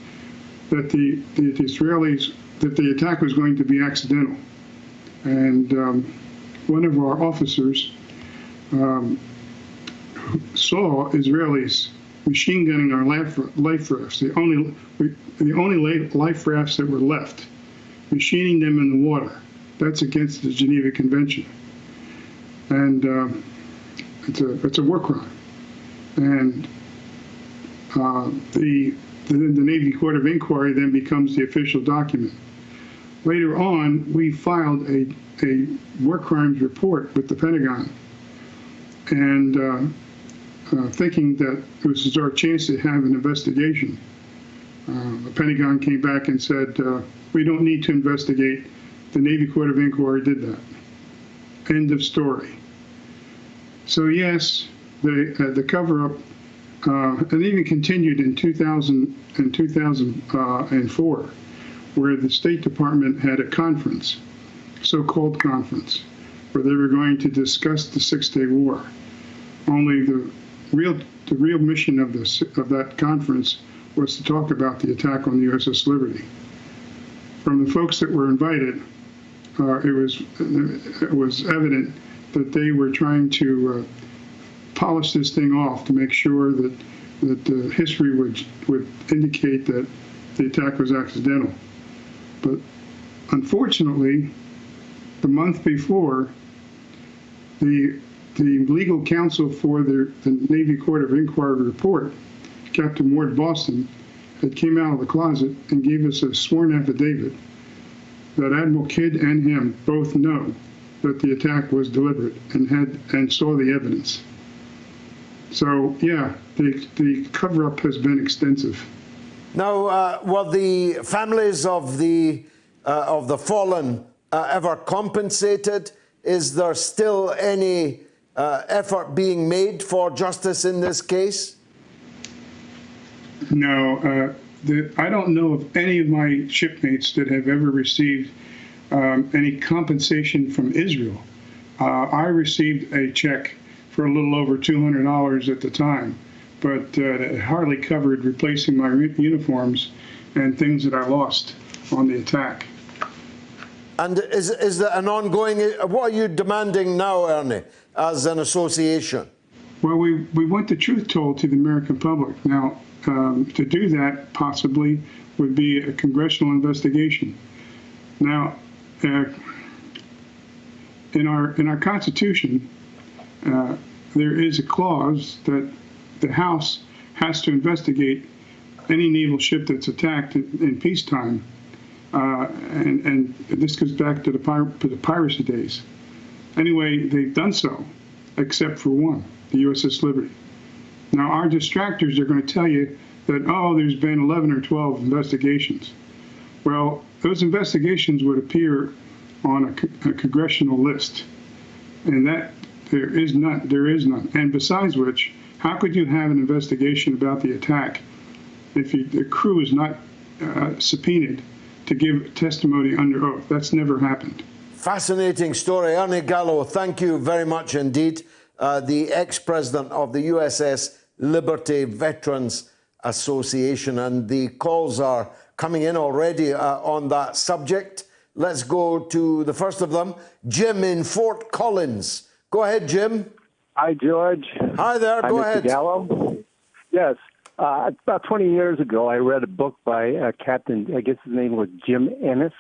that the Israelis, that the attack was going to be accidental. And one of our officers saw Israelis machine gunning our life rafts, the only life rafts that were left, machining them in the water. That's against the Geneva Convention, and it's a war crime. And the Navy Court of Inquiry then becomes the official document. Later on, we filed a war crimes report with the Pentagon, and thinking that it was our chance to have an investigation. The Pentagon came back and said, we don't need to investigate. The Navy Court of Inquiry did that. End of story. So yes, the cover-up, and even continued in 2000 and 2004, where the State Department had a conference, so-called conference, where they were going to discuss the Six-Day War. Only the real mission of that conference was to talk about the attack on the USS Liberty. From the folks that were invited, it was evident that they were trying to polish this thing off to make sure that history would indicate that the attack was accidental. But unfortunately, the month before, the legal counsel for the Navy Court of Inquiry report, Captain Ward Boston, had came out of the closet and gave us a sworn affidavit that Admiral Kidd and him both know that the attack was deliberate and saw the evidence. So yeah, the cover-up has been extensive. Now, were the families of the fallen ever compensated? Is there still any effort being made for justice in this case? No, I don't know of any of my shipmates that have ever received any compensation from Israel. I received a check for a little over $200 at the time, but it hardly covered replacing my uniforms and things that I lost on the attack. And is there an ongoing, what are you demanding now, Ernie, as an association? Well, we want the truth told to the American public. Now, to do that possibly would be a congressional investigation. Now, in our Constitution, there is a clause that the House has to investigate any naval ship that's attacked in peacetime, and this goes back to the piracy days. Anyway, they've done so, except for one, the USS Liberty. Now, our distractors are going to tell you that, oh, there's been 11 or 12 investigations. Well, those investigations would appear on a congressional list, and that there is none. And besides which, how could you have an investigation about the attack if the crew is not subpoenaed to give testimony under oath? That's never happened. Fascinating story. Ernie Gallo, thank you very much indeed. The ex-president of the USS Liberty Veterans Association, and the calls are coming in already on that subject. Let's go to the first of them, Jim in Fort Collins. Go ahead, Jim. Hi, George. Hi there. Go ahead. Mr. Gallo. Yes. About 20 years ago, I read a book by Captain, I guess his name was Jim Ennis.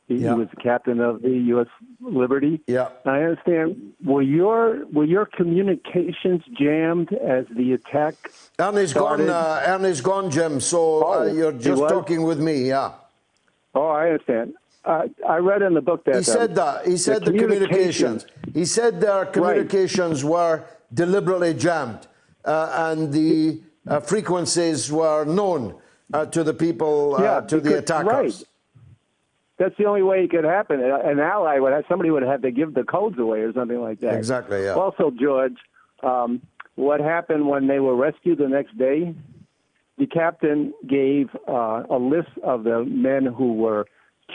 He was the captain of the U.S. Liberty. Yeah. I understand. Were your communications jammed as the attack Ernie's started? Ernie's gone, Jim. So you're just talking with me. Yeah. Oh, I understand. I read in the book that he said that. He said the communications. He said their communications were deliberately jammed, and the frequencies were known to the people, to the attackers. Right. That's the only way it could happen. An ally somebody would have to give the codes away or something like that. Exactly, yeah. Also, George, what happened when they were rescued the next day, the captain gave a list of the men who were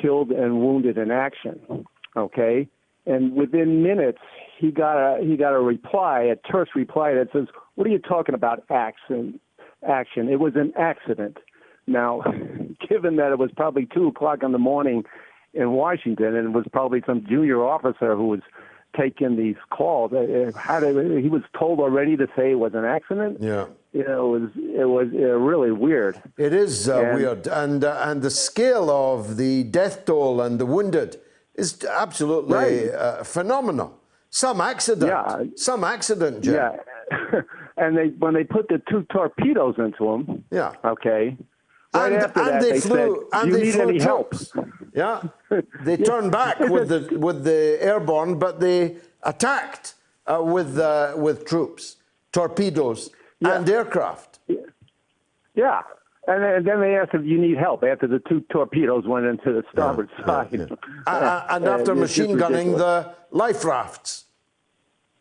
killed and wounded in action, okay? And within minutes, he got a reply, a terse reply that says, "What are you talking about, action? It was an accident." Now, given that it was probably 2 o'clock in the morning in Washington, and it was probably some junior officer who was taking these calls, he was told already to say it was an accident. Yeah, it was really weird. It is weird, and the scale of the death toll and the wounded is absolutely phenomenal. Some accident, Jim. Yeah, and when they put the 2 torpedoes into him, okay. Right after that, they flew. Said, "Do you need any help?" Yeah, they turned back with the airborne, but they attacked with troops, torpedoes, and aircraft. Yeah. And then they asked if you need help after the 2 torpedoes went into the starboard side. And after machine gunning the life rafts.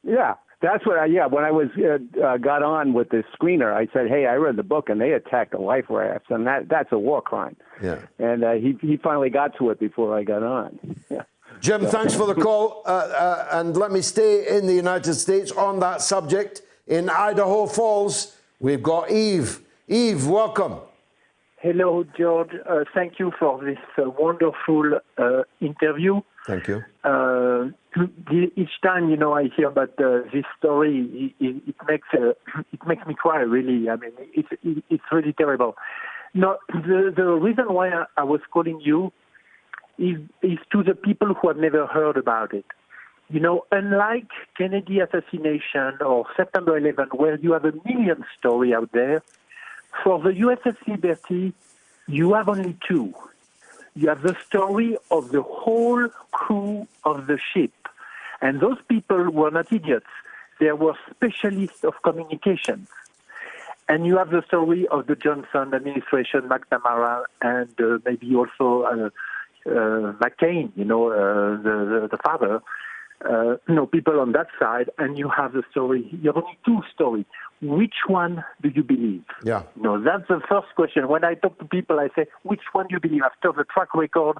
Yeah, that's what when I was got on with the screener, I said, hey, I read the book and they attacked the life rafts, and that's a war crime. Yeah. And he finally got to it before I got on. Yeah. Jim, thanks for the call. And let me stay in the United States on that subject. In Idaho Falls, we've got Eve. Eve, welcome. Hello, George. Thank you for this wonderful interview. Thank you. Each time, I hear about this story, it makes me cry. Really, I mean, it's really terrible. No, the reason why I was calling you is to the people who have never heard about it. Unlike Kennedy assassination or September 11, where you have a million story out there, for the USS Liberty, you have only 2. You have the story of the whole crew of the ship. And those people were not idiots. They were specialists of communications. And you have the story of the Johnson administration, McNamara, and maybe also McCain, the father. People on that side, and you have the story. You have only 2 stories. Which one do you believe? Yeah. That's the first question. When I talk to people, I say, which one do you believe? After the track record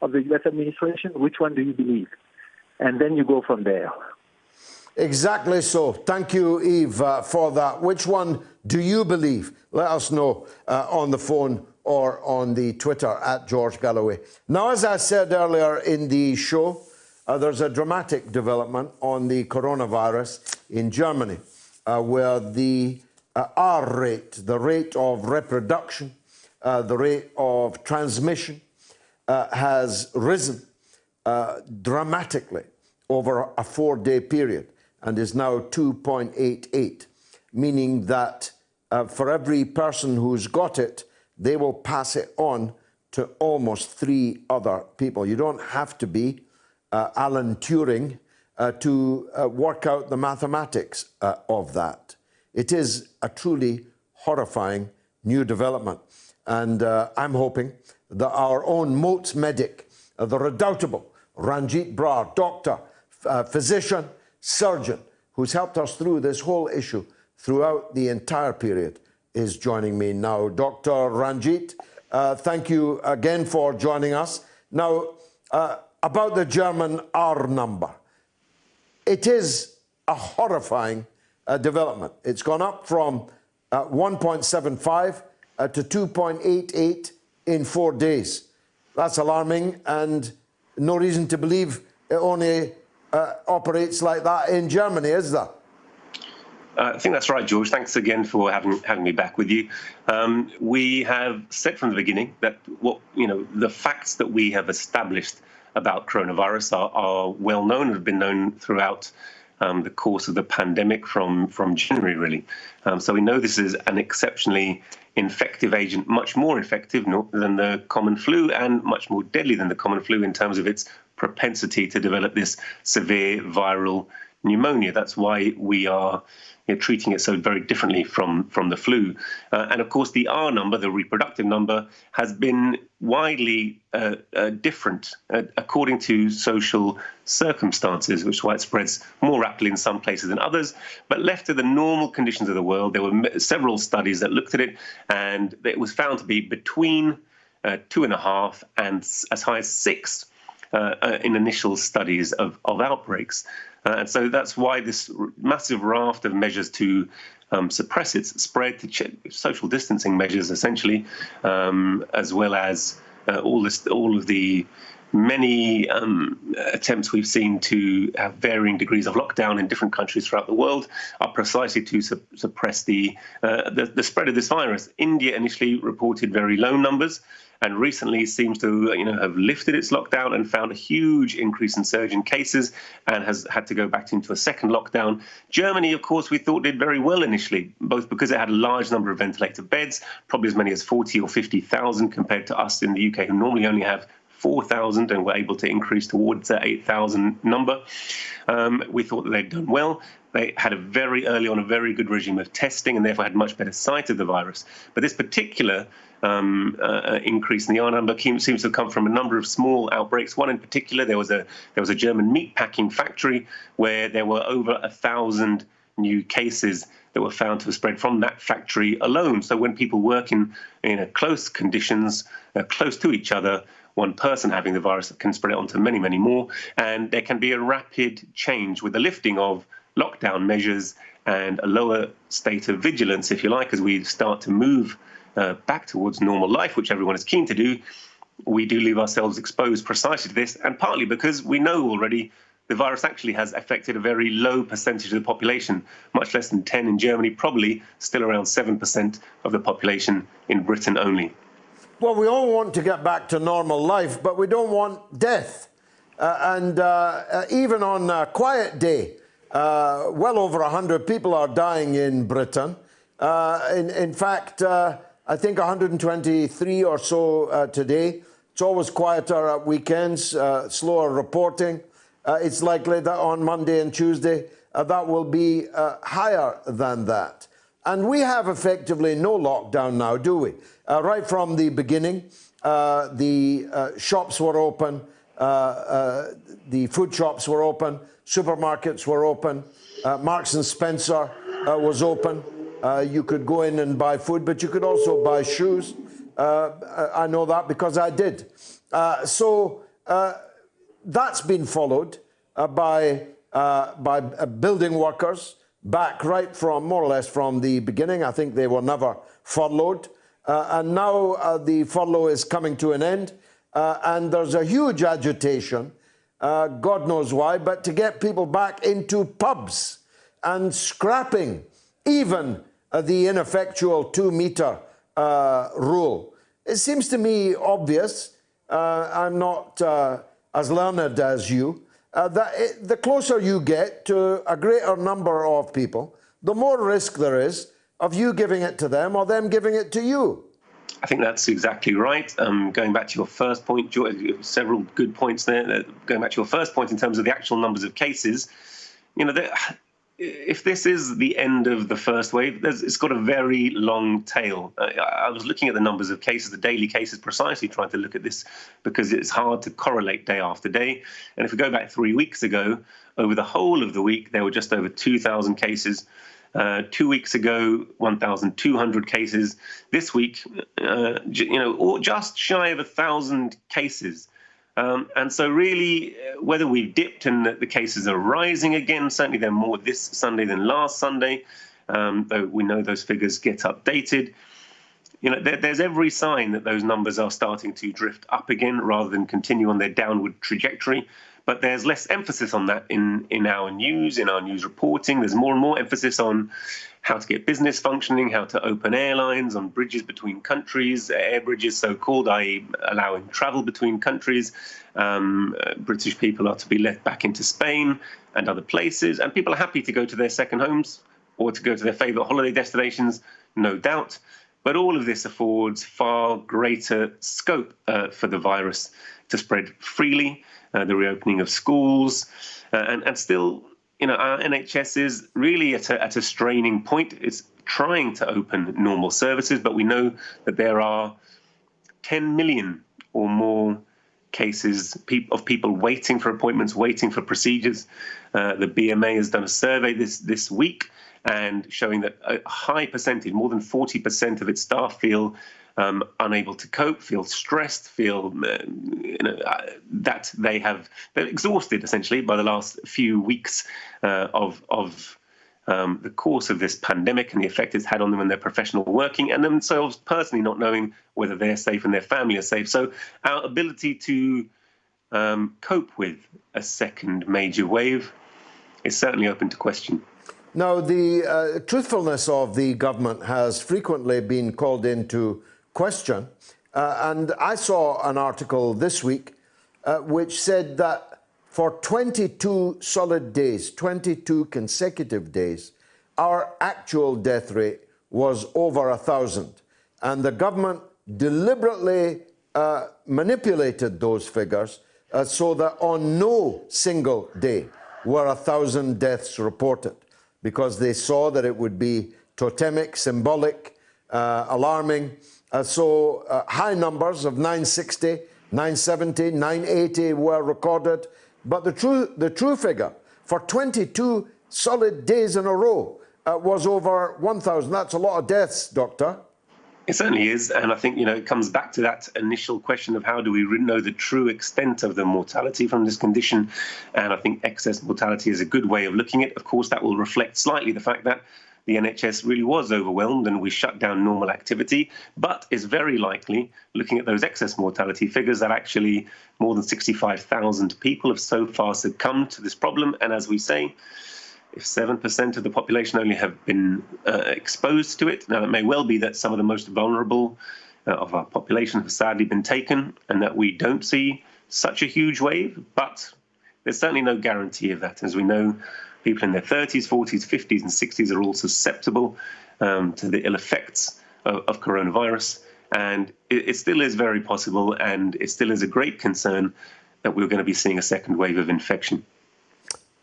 of the U.S. administration, which one do you believe? And then you go from there. Exactly so. Thank you, Eve, for that. Which one do you believe? Let us know on the phone or on the Twitter at George Galloway. Now, as I said earlier in the show, there's a dramatic development on the coronavirus in Germany, where the R rate, the rate of reproduction, the rate of transmission has risen dramatically over a 4-day period and is now 2.88, meaning that for every person who's got it, they will pass it on to almost 3 other people. You don't have to be Alan Turing to work out the mathematics of that. It is a truly horrifying new development. And I'm hoping that our own MOATS medic, the redoubtable Ranjeet Brar, doctor, physician, surgeon, who's helped us through this whole issue throughout the entire period, is joining me now. Dr. Ranjeet, thank you again for joining us. Now, about the German R number. It is a horrifying development. It's gone up from 1.75 to 2.88 in 4 days. That's alarming, and no reason to believe it only operates like that in Germany, is there? I think that's right, George. Thanks again for having me back with you. We have said from the beginning that the facts that we have established about coronavirus are well known, have been known throughout the course of the pandemic from January, really. So we know this is an exceptionally infective agent, much more infective than the common flu and much more deadly than the common flu in terms of its propensity to develop this severe viral pneumonia. That's why we are treating it so very differently from the flu. And of course, the R number, the reproductive number, has been widely different according to social circumstances, which is why it spreads more rapidly in some places than others. But left to the normal conditions of the world, there were several studies that looked at it, and it was found to be between 2.5 and as high as 6 in initial studies of outbreaks. And so that's why this massive raft of measures to suppress its spread, to social distancing measures, essentially, as well as all of the many attempts we've seen to have varying degrees of lockdown in different countries throughout the world, are precisely to suppress the spread of this virus. India initially reported very low numbers, and recently seems to have lifted its lockdown and found a huge increase in surge in cases and has had to go back into a second lockdown. Germany, of course, we thought did very well initially, both because it had a large number of ventilator beds, probably as many as 40 or 50,000 compared to us in the UK, who normally only have 4,000 and were able to increase towards the 8,000 number. We thought that they'd done well. They had a very good regime of testing and therefore had much better sight of the virus. But this particular increase in the R number seems to have come from a number of small outbreaks. One in particular, there was a German meatpacking factory where there were over 1,000 new cases that were found to have spread from that factory alone. So when people work in close conditions, close to each other, one person having the virus can spread it onto many, many more. And there can be a rapid change with the lifting of lockdown measures and a lower state of vigilance, if you like, as we start to move back towards normal life, which everyone is keen to do. We do leave ourselves exposed precisely to this, and partly because we know already the virus actually has affected a very low percentage of the population, much less than 10 in Germany, probably still around 7% of the population in Britain only. Well, we all want to get back to normal life, but we don't want death. Even on a quiet day, well over 100 people are dying in Britain. In fact, I think 123 or so today. It's always quieter at weekends, slower reporting. It's likely that on Monday and Tuesday, that will be higher than that. And we have effectively no lockdown now, do we? Right from the beginning, the shops were open, the food shops were open, supermarkets were open, Marks and Spencer was open. You could go in and buy food, but you could also buy shoes. I know that because I did. So that's been followed by building workers back right from more or less from the beginning. I think they were never furloughed. And now the furlough is coming to an end. And there's a huge agitation, God knows why, but to get people back into pubs and scrapping even the ineffectual 2-meter rule. It seems to me obvious, I'm not as learned as you, that the closer you get to a greater number of people, the more risk there is of you giving it to them or them giving it to you. I think that's exactly right. Going back to your first point, several good points there. Going back to your first point in terms of the actual numbers of cases, if this is the end of the first wave, it's got a very long tail. I was looking at the numbers of cases, the daily cases, precisely trying to look at this because it's hard to correlate day after day. And if we go back 3 weeks ago, over the whole of the week, there were just over 2,000 cases. 2 weeks ago, 1,200 cases. This week, or just shy of 1,000 cases. And so really, whether we've dipped and the cases are rising again, certainly they're more this Sunday than last Sunday, though we know those figures get updated. There's every sign that those numbers are starting to drift up again rather than continue on their downward trajectory. But there's less emphasis on that in our news reporting. There's more and more emphasis on how to get business functioning, how to open airlines, on bridges between countries, air bridges so-called, i.e. allowing travel between countries. British people are to be let back into Spain and other places, and people are happy to go to their second homes or to go to their favourite holiday destinations, no doubt. But all of this affords far greater scope for the virus to spread freely. The reopening of schools, and still, our NHS is really at a straining point. It's trying to open normal services, but we know that there are 10 million or more cases of people waiting for appointments, waiting for procedures. The BMA has done a survey this week and showing that a high percentage, more than 40% of its staff feel unable to cope, feel stressed, feel that they're exhausted essentially by the last few weeks of the course of this pandemic and the effect it's had on them in their professional working and themselves personally not knowing whether they're safe and their family are safe. So our ability to cope with a second major wave is certainly open to question. Now, the truthfulness of the government has frequently been called into question. And I saw an article this week which said that for 22 solid days, 22 consecutive days, our actual death rate was over 1,000. And the government deliberately manipulated those figures so that on no single day were 1,000 deaths reported, because they saw that it would be totemic, symbolic, alarming. So high numbers of 960, 970, 980 were recorded. But the true figure for 22 solid days in a row was over 1,000. That's a lot of deaths, Doctor. It certainly is. And I think, it comes back to that initial question of how do we know the true extent of the mortality from this condition. And I think excess mortality is a good way of looking at it. Of course, that will reflect slightly the fact that the NHS really was overwhelmed and we shut down normal activity. But it's very likely, looking at those excess mortality figures, that actually more than 65,000 people have so far succumbed to this problem. And as we say, if 7% of the population only have been exposed to it, now it may well be that some of the most vulnerable of our population have sadly been taken and that we don't see such a huge wave, but there's certainly no guarantee of that. As we know, people in their 30s, 40s, 50s and 60s are all susceptible to the ill effects of coronavirus. And it still is very possible, and it still is a great concern that we're going to be seeing a second wave of infection.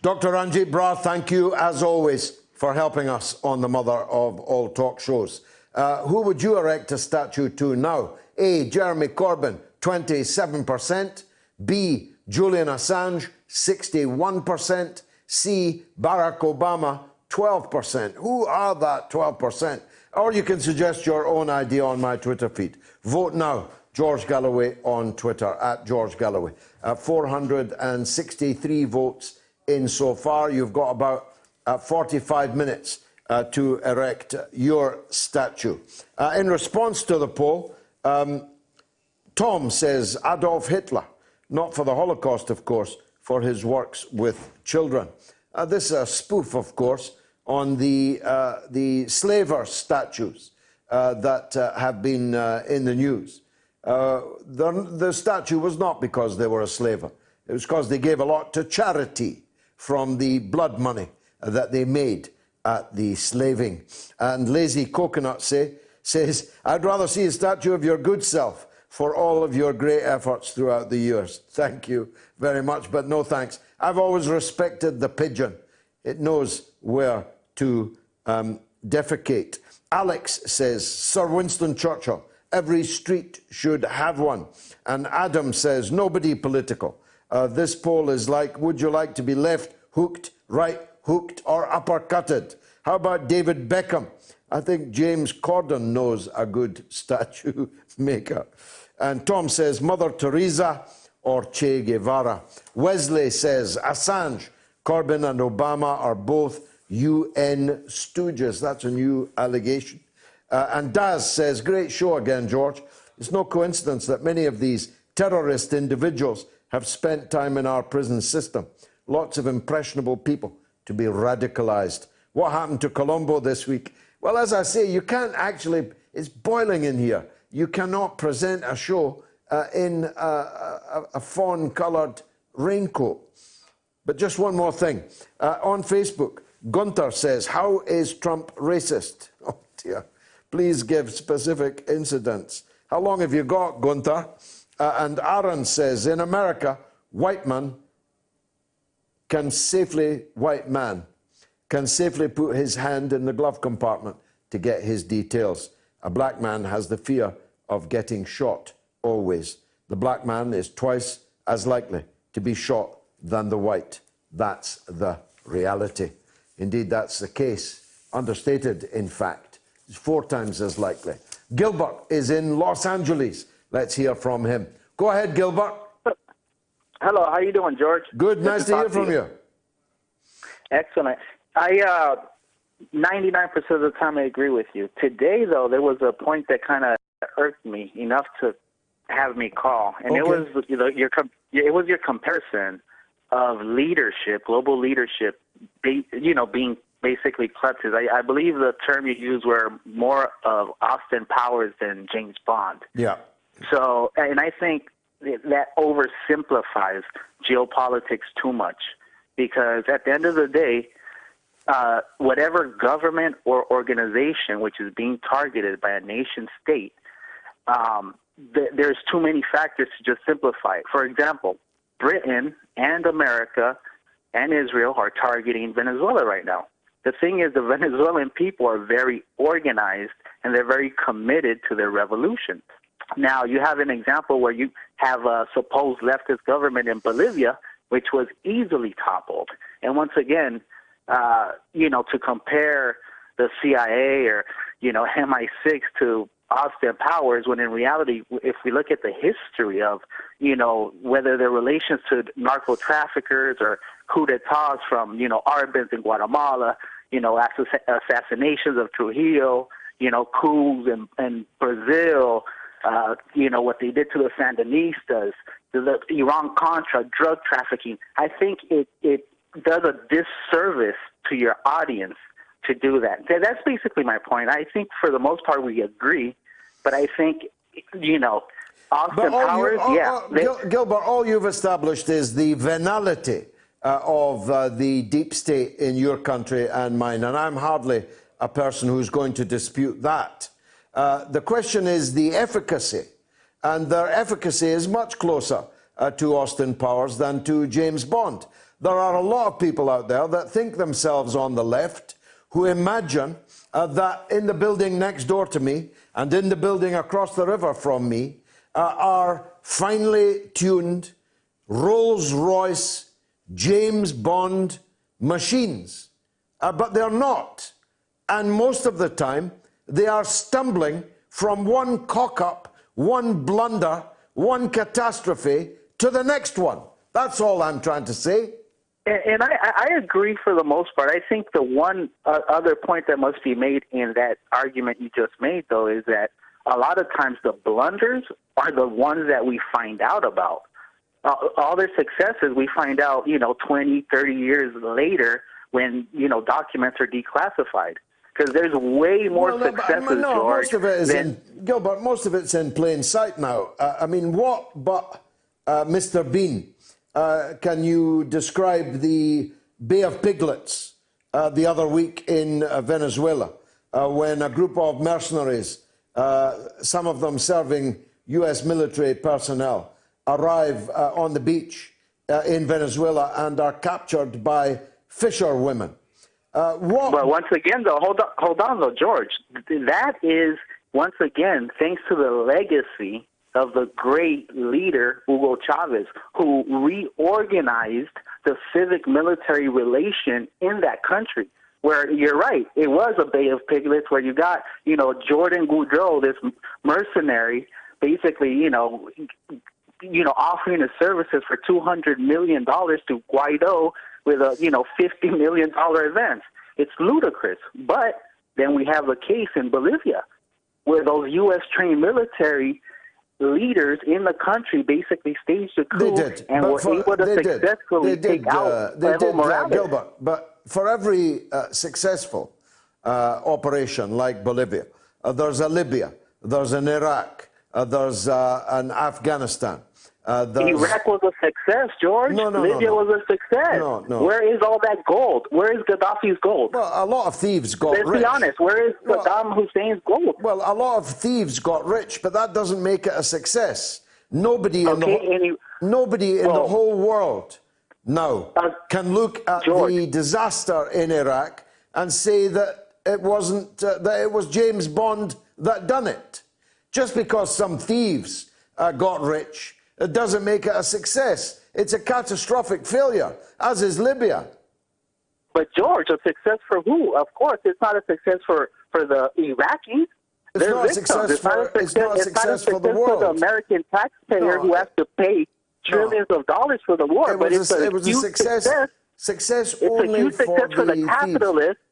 Dr. Ranjeet Brar, thank you, as always, for helping us on the mother of all talk shows. Who would you erect a statue to now? A, Jeremy Corbyn, 27%. B, Julian Assange, 61%. C, Barack Obama, 12%. Who are that 12%? Or you can suggest your own idea on my Twitter feed. Vote now. George Galloway on Twitter, at George Galloway. 463 votes in so far. You've got about 45 minutes to erect your statue. In response to the poll, Tom says Adolf Hitler, not for the Holocaust, of course, for his works with children. This is a spoof, of course, on the slaver statues that have been in the news. The statue was not because they were a slaver. It was because they gave a lot to charity from the blood money that they made at the slaving. And Lazy Coconut says, I'd rather see a statue of your good self for all of your great efforts throughout the years. Thank you very much, but no thanks. I've always respected the pigeon. It knows where to defecate. Alex says, Sir Winston Churchill, every street should have one. And Adam says, nobody political. This poll is like, would you like to be left hooked, right hooked, or uppercutted? How about David Beckham? I think James Corden knows a good statue maker. And Tom says, Mother Teresa or Che Guevara. Wesley says, Assange, Corbyn and Obama are both UN stooges. That's a new allegation. And Daz says, great show again, George. It's no coincidence that many of these terrorist individuals have spent time in our prison system. Lots of impressionable people to be radicalized. What happened to Colombo this week? Well, as I say, you can't actually, it's boiling in here. You cannot present a show in a fawn-coloured raincoat. But just one more thing. On Facebook, Gunther says, how is Trump racist? Oh, dear. Please give specific incidents. How long have you got, Gunther? And Aaron says, in America, white man can safely put his hand in the glove compartment to get his details. A black man has the fear of getting shot, always. The black man is twice as likely to be shot than the white. That's the reality. Indeed, that's the case. Understated, in fact. It's 4 times as likely. Gilbert is in Los Angeles. Let's hear from him. Go ahead, Gilbert. Hello, how you doing, George? Good, nice to hear from you. Excellent. 99% of the time I agree with you. Today, though, there was a point that kind of irked me enough to have me call, and it was your comparison of leadership, global leadership, being basically klutzy. I believe the term you used were more of Austin Powers than James Bond. Yeah. So, and I think that oversimplifies geopolitics too much, because at the end of the day, whatever government or organization which is being targeted by a nation state, there's too many factors to just simplify it. For example, Britain and America and Israel are targeting Venezuela right now. The thing is, the Venezuelan people are very organized and they're very committed to their revolution. Now, you have an example where you have a supposed leftist government in Bolivia, which was easily toppled. And once again, to compare the CIA or, MI6 to Austin Powers, when in reality, if we look at the history of, whether their relations to narco traffickers or coup d'etats from, Arbens in Guatemala, assassinations of Trujillo, coups in Brazil, what they did to the Sandinistas, the Iran-Contra, drug trafficking. I think it does a disservice to your audience to do that. That's basically my point. I think for the most part we agree, but I think, Austin Powers, Gilbert, all you've established is the venality of the deep state in your country and mine, and I'm hardly a person who's going to dispute that. The question is the efficacy, and their efficacy is much closer to Austin Powers than to James Bond. There are a lot of people out there that think themselves on the left who imagine that in the building next door to me and in the building across the river from me are finely tuned Rolls-Royce James Bond machines. But they're not. And most of the time, they are stumbling from one cock-up, one blunder, one catastrophe to the next one. That's all I'm trying to say. And I agree for the most part. I think the one other point that must be made in that argument you just made, though, is that a lot of times the blunders are the ones that we find out about. All their successes we find out, 20, 30 years later when, documents are declassified. Because there's way more successes, George. Most of it is Gilbert, most of it's in plain sight now. What but Mr. Bean? Can you describe the Bay of Piglets the other week in Venezuela when a group of mercenaries, some of them serving U.S. military personnel, arrive on the beach in Venezuela and are captured by fisherwomen? But once again, though, hold on, though, George. That is, once again, thanks to the legacy of the great leader, Hugo Chavez, who reorganized the civic-military relation in that country, where you're right, it was a Bay of Piglets where you got, Jordan Goudreau, this mercenary, basically, offering his services for $200 million to Guaido with a, $50 million advance. It's ludicrous. But then we have a case in Bolivia where those U.S.-trained military leaders in the country basically staged a coup and were able to successfully take out Evo Morales. Gilbert, but for every successful operation like Bolivia, there's a Libya, there's an Iraq, there's an Afghanistan. Iraq was a success, George. Libya was a success. Where is all that gold? Where is Gaddafi's gold? Well, a lot of thieves got rich. Let's be honest. Where is Saddam Hussein's gold? Well, a lot of thieves got rich, but that doesn't make it a success. Nobody in the whole world now can look at the disaster in Iraq and say that it wasn't that it was James Bond that done it. Just because some thieves got rich, it doesn't make it a success. It's a catastrophic failure, as is Libya. But, George, a success for who? Of course, it's not a success for the Iraqis. It's not a success for the world. For the American taxpayer who has to pay trillions of dollars for the war. It's a success only for the capitalists.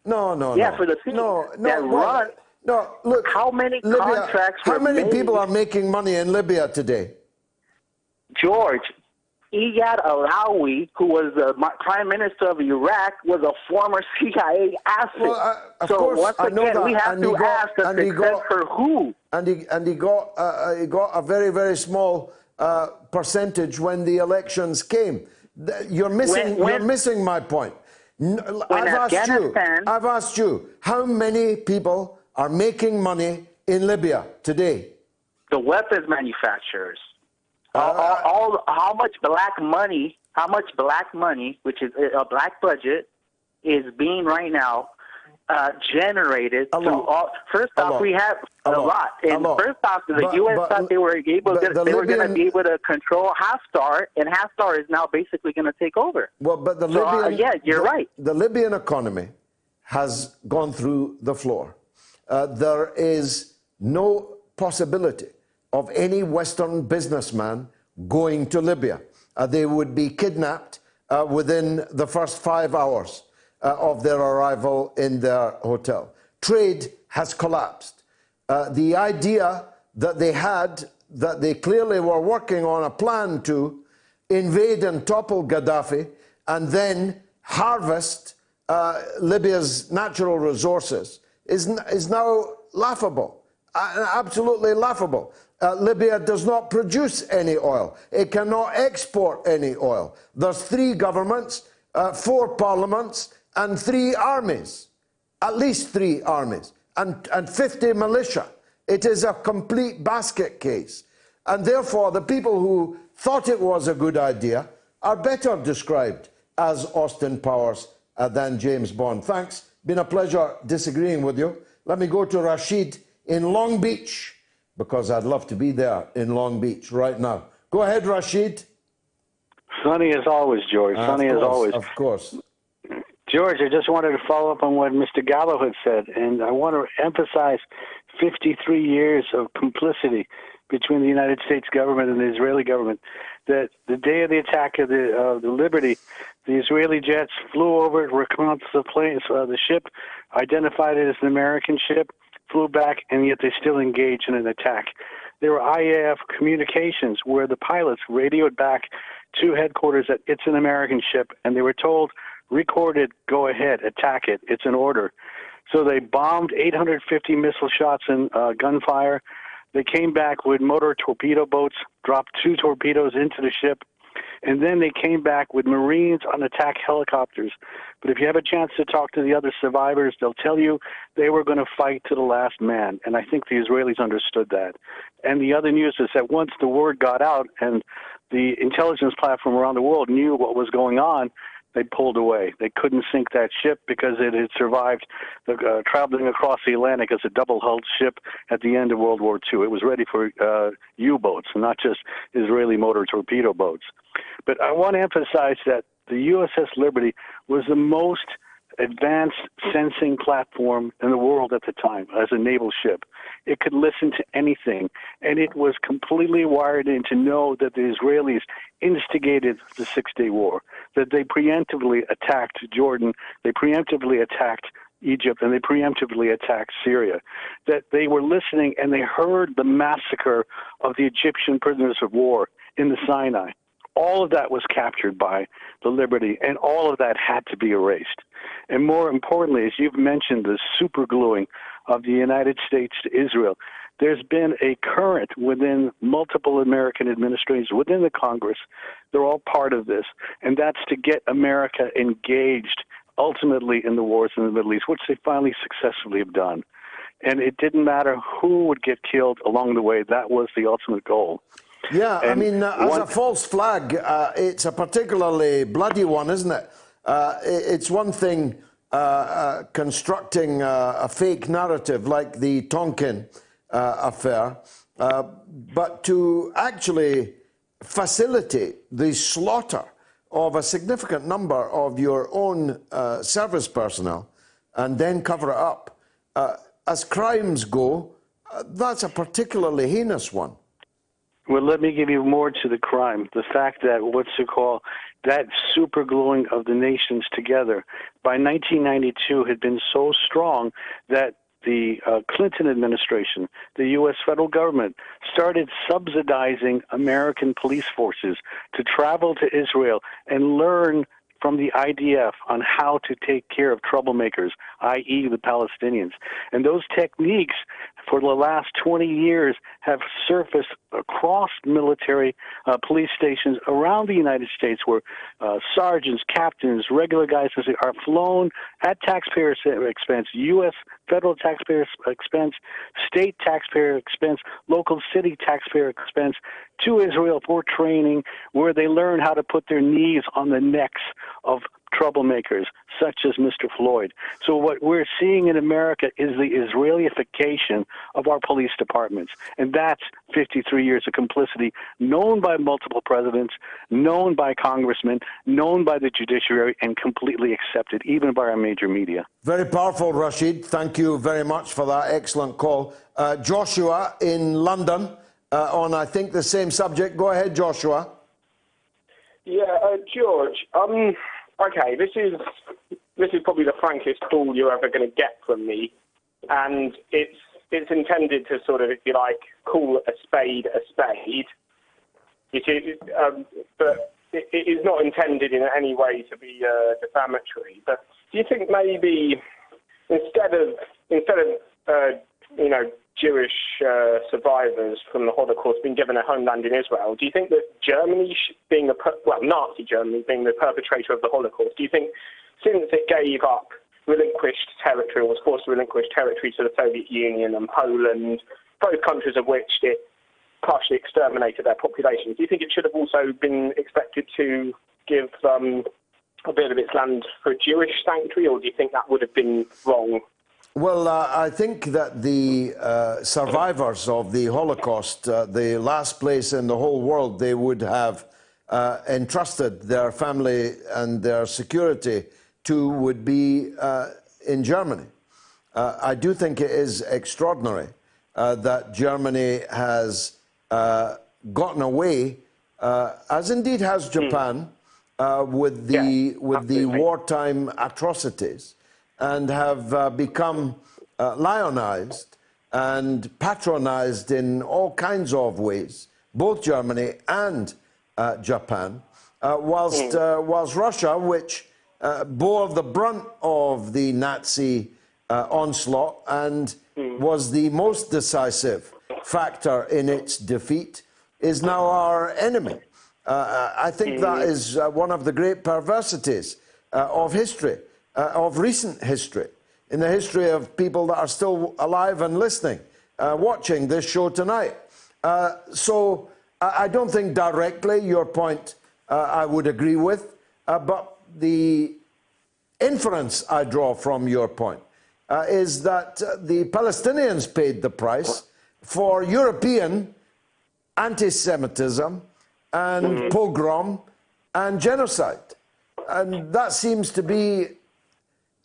Yeah, for the thieves that run. No, look. How many contracts? How many people are making money in Libya today? George, Iyad Alawi, who was the Prime Minister of Iraq, was a former CIA asset. Well, so once again, we have to ask the success for who? And he got a very, very small percentage when the elections came. You're missing my point. I've asked you, how many people are making money in Libya today? the weapons manufacturers, how much black money, which is a black budget, is being right now generated through all. First off, we have a lot. And first off, the U.S. thought they were going to be able to control Haftar, and Haftar is now basically going to take over. Well, but the Libyan, you're right. The Libyan economy has gone through the floor. There is no possibility of any Western businessman going to Libya. They would be kidnapped within the first 5 hours of their arrival in their hotel. Trade has collapsed. The idea that they had, that they clearly were working on a plan to invade and topple Gaddafi and then harvest Libya's natural resources is now laughable, absolutely laughable. Libya does not produce any oil. It cannot export any oil. There's 3 governments, 4 parliaments, and 3 armies, at least 3 armies, and 50 militia. It is a complete basket case. And therefore, the people who thought it was a good idea are better described as Austin Powers than James Bond. Thanks. Been a pleasure disagreeing with you. Let me go to Rashid in Long Beach, because I'd love to be there in Long Beach right now. Go ahead, Rashid. Sunny as always, George. Sunny as always. Of course. George, I just wanted to follow up on what Mr. Gallo had said, and I want to emphasize 53 years of complicity between the United States government and the Israeli government. That the day of the attack of the Liberty, the Israeli jets flew over, reconnaissance the planes, the ship, identified it as an American ship, flew back, and yet they still engaged in an attack. There were IAF communications where the pilots radioed back to headquarters that it's an American ship, and they were told, recorded, go ahead, attack it, it's an order. So they bombed 850 missile shots and gunfire. They came back with motor torpedo boats, dropped 2 torpedoes into the ship, and then they came back with Marines on attack helicopters. But if you have a chance to talk to the other survivors, they'll tell you they were going to fight to the last man. And I think the Israelis understood that. And the other news is that once the word got out and the intelligence platform around the world knew what was going on, they pulled away. They couldn't sink that ship because it had survived traveling across the Atlantic as a double-hulled ship at the end of World War II. It was ready for U-boats, not just Israeli motor torpedo boats. But I want to emphasize that the USS Liberty was the most advanced sensing platform in the world at the time as a naval ship. It could listen to anything, and it was completely wired in to know that the Israelis instigated the Six-Day War, that they preemptively attacked Jordan, they preemptively attacked Egypt, and they preemptively attacked Syria, that they were listening and they heard the massacre of the Egyptian prisoners of war in the Sinai. All of that was captured by the Liberty, and all of that had to be erased. And more importantly, as you've mentioned, the supergluing of the United States to Israel, there's been a current within multiple American administrations, within the Congress. They're all part of this, and that's to get America engaged ultimately in the wars in the Middle East, which they finally successfully have done. And it didn't matter who would get killed along the way. That was the ultimate goal. Yeah, I mean, as a false flag, it's a particularly bloody one, isn't it? It's one thing constructing a fake narrative like the Tonkin affair, but to actually facilitate the slaughter of a significant number of your own service personnel and then cover it up. As crimes go, that's a particularly heinous one. Well, let me give you more to the crime. The fact that that supergluing of the nations together by 1992 had been so strong that the Clinton administration, the U.S. federal government, started subsidizing American police forces to travel to Israel and learn from the IDF on how to take care of troublemakers, i.e. the Palestinians. And those techniques for the last 20 years have surfaced across military police stations around the United States where sergeants, captains, regular guys are flown at taxpayer expense, U.S. federal taxpayer expense, state taxpayer expense, local city taxpayer expense to Israel for training, where they learn how to put their knees on the necks of troublemakers such as Mr. Floyd. So what we're seeing in America is the Israelification of our police departments. And that's 53 years of complicity known by multiple presidents, known by congressmen, known by the judiciary, and completely accepted even by our major media. Very powerful, Rashid. Thank you very much for that excellent call. Joshua in London on, I think, the same subject. Go ahead, Joshua. Yeah, George. Okay, this is probably the frankest call you're ever going to get from me, and it's intended to sort of, if you like, call a spade a spade. But it is not intended in any way to be defamatory. But do you think maybe instead of Jewish survivors from the Holocaust being given a homeland in Israel, do you think that Germany, Nazi Germany being the perpetrator of the Holocaust, do you think since it gave up relinquished territory, or was forced to relinquish territory to the Soviet Union and Poland, both countries of which it partially exterminated their populations, do you think it should have also been expected to give a bit of its land for a Jewish sanctuary, or do you think that would have been wrong? Well, I think that the survivors of the Holocaust, the last place in the whole world they would have entrusted their family and their security to would be in Germany. I do think it is extraordinary that Germany has gotten away, as indeed has Japan, with the wartime atrocities, and have become lionized and patronized in all kinds of ways, both Germany and Japan, whilst Russia, which bore the brunt of the Nazi onslaught and was the most decisive factor in its defeat, is now our enemy. I think that is one of the great perversities of history. Of recent history, in the history of people that are still alive and listening, watching this show tonight. So I don't think directly your point I would agree with, but the inference I draw from your point is that the Palestinians paid the price for European anti-Semitism and pogrom and genocide. And that seems to be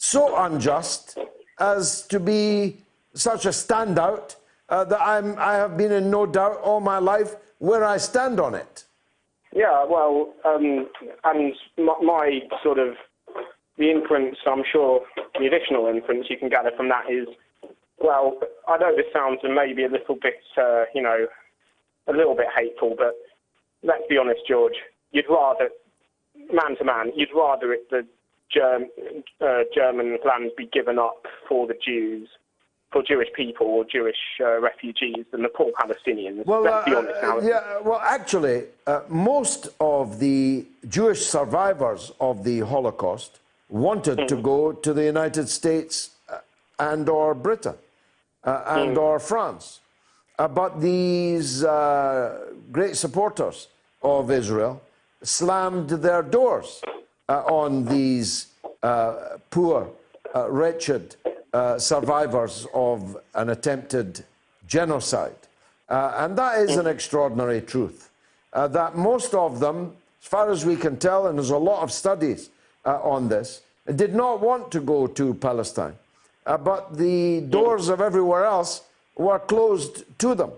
so unjust as to be such a standout that I have been in no doubt all my life where I stand on it. Yeah, well, and my sort of, the inference, I'm sure the additional inference you can gather from that is, well, I know this sounds maybe a little bit, a little bit hateful, but let's be honest, George, you'd rather, man to man, you'd rather the German lands be given up for the Jews, for Jewish people or Jewish refugees than the poor Palestinians. Well, let's be honest now. Yeah, well, actually, most of the Jewish survivors of the Holocaust wanted to go to the United States and or Britain and or France. But these great supporters of Israel slammed their doors on these poor, wretched survivors of an attempted genocide. And that is an extraordinary truth, that most of them, as far as we can tell, and there's a lot of studies on this, did not want to go to Palestine. But the doors of everywhere else were closed to them.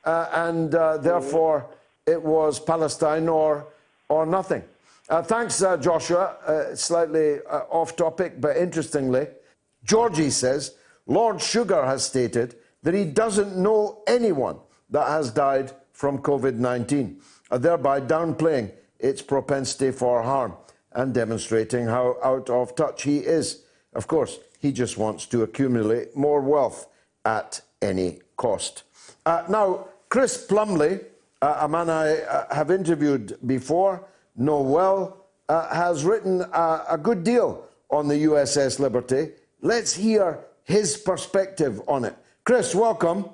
And therefore, it was Palestine or nothing. Thanks, Joshua. Slightly off topic, but interestingly, Georgie says, Lord Sugar has stated that he doesn't know anyone that has died from COVID-19, thereby downplaying its propensity for harm and demonstrating how out of touch he is. Of course, he just wants to accumulate more wealth at any cost. Now, Chris Plumley, a man I have interviewed before, know well, has written a good deal on the USS Liberty. Let's hear his perspective on it. Chris, welcome.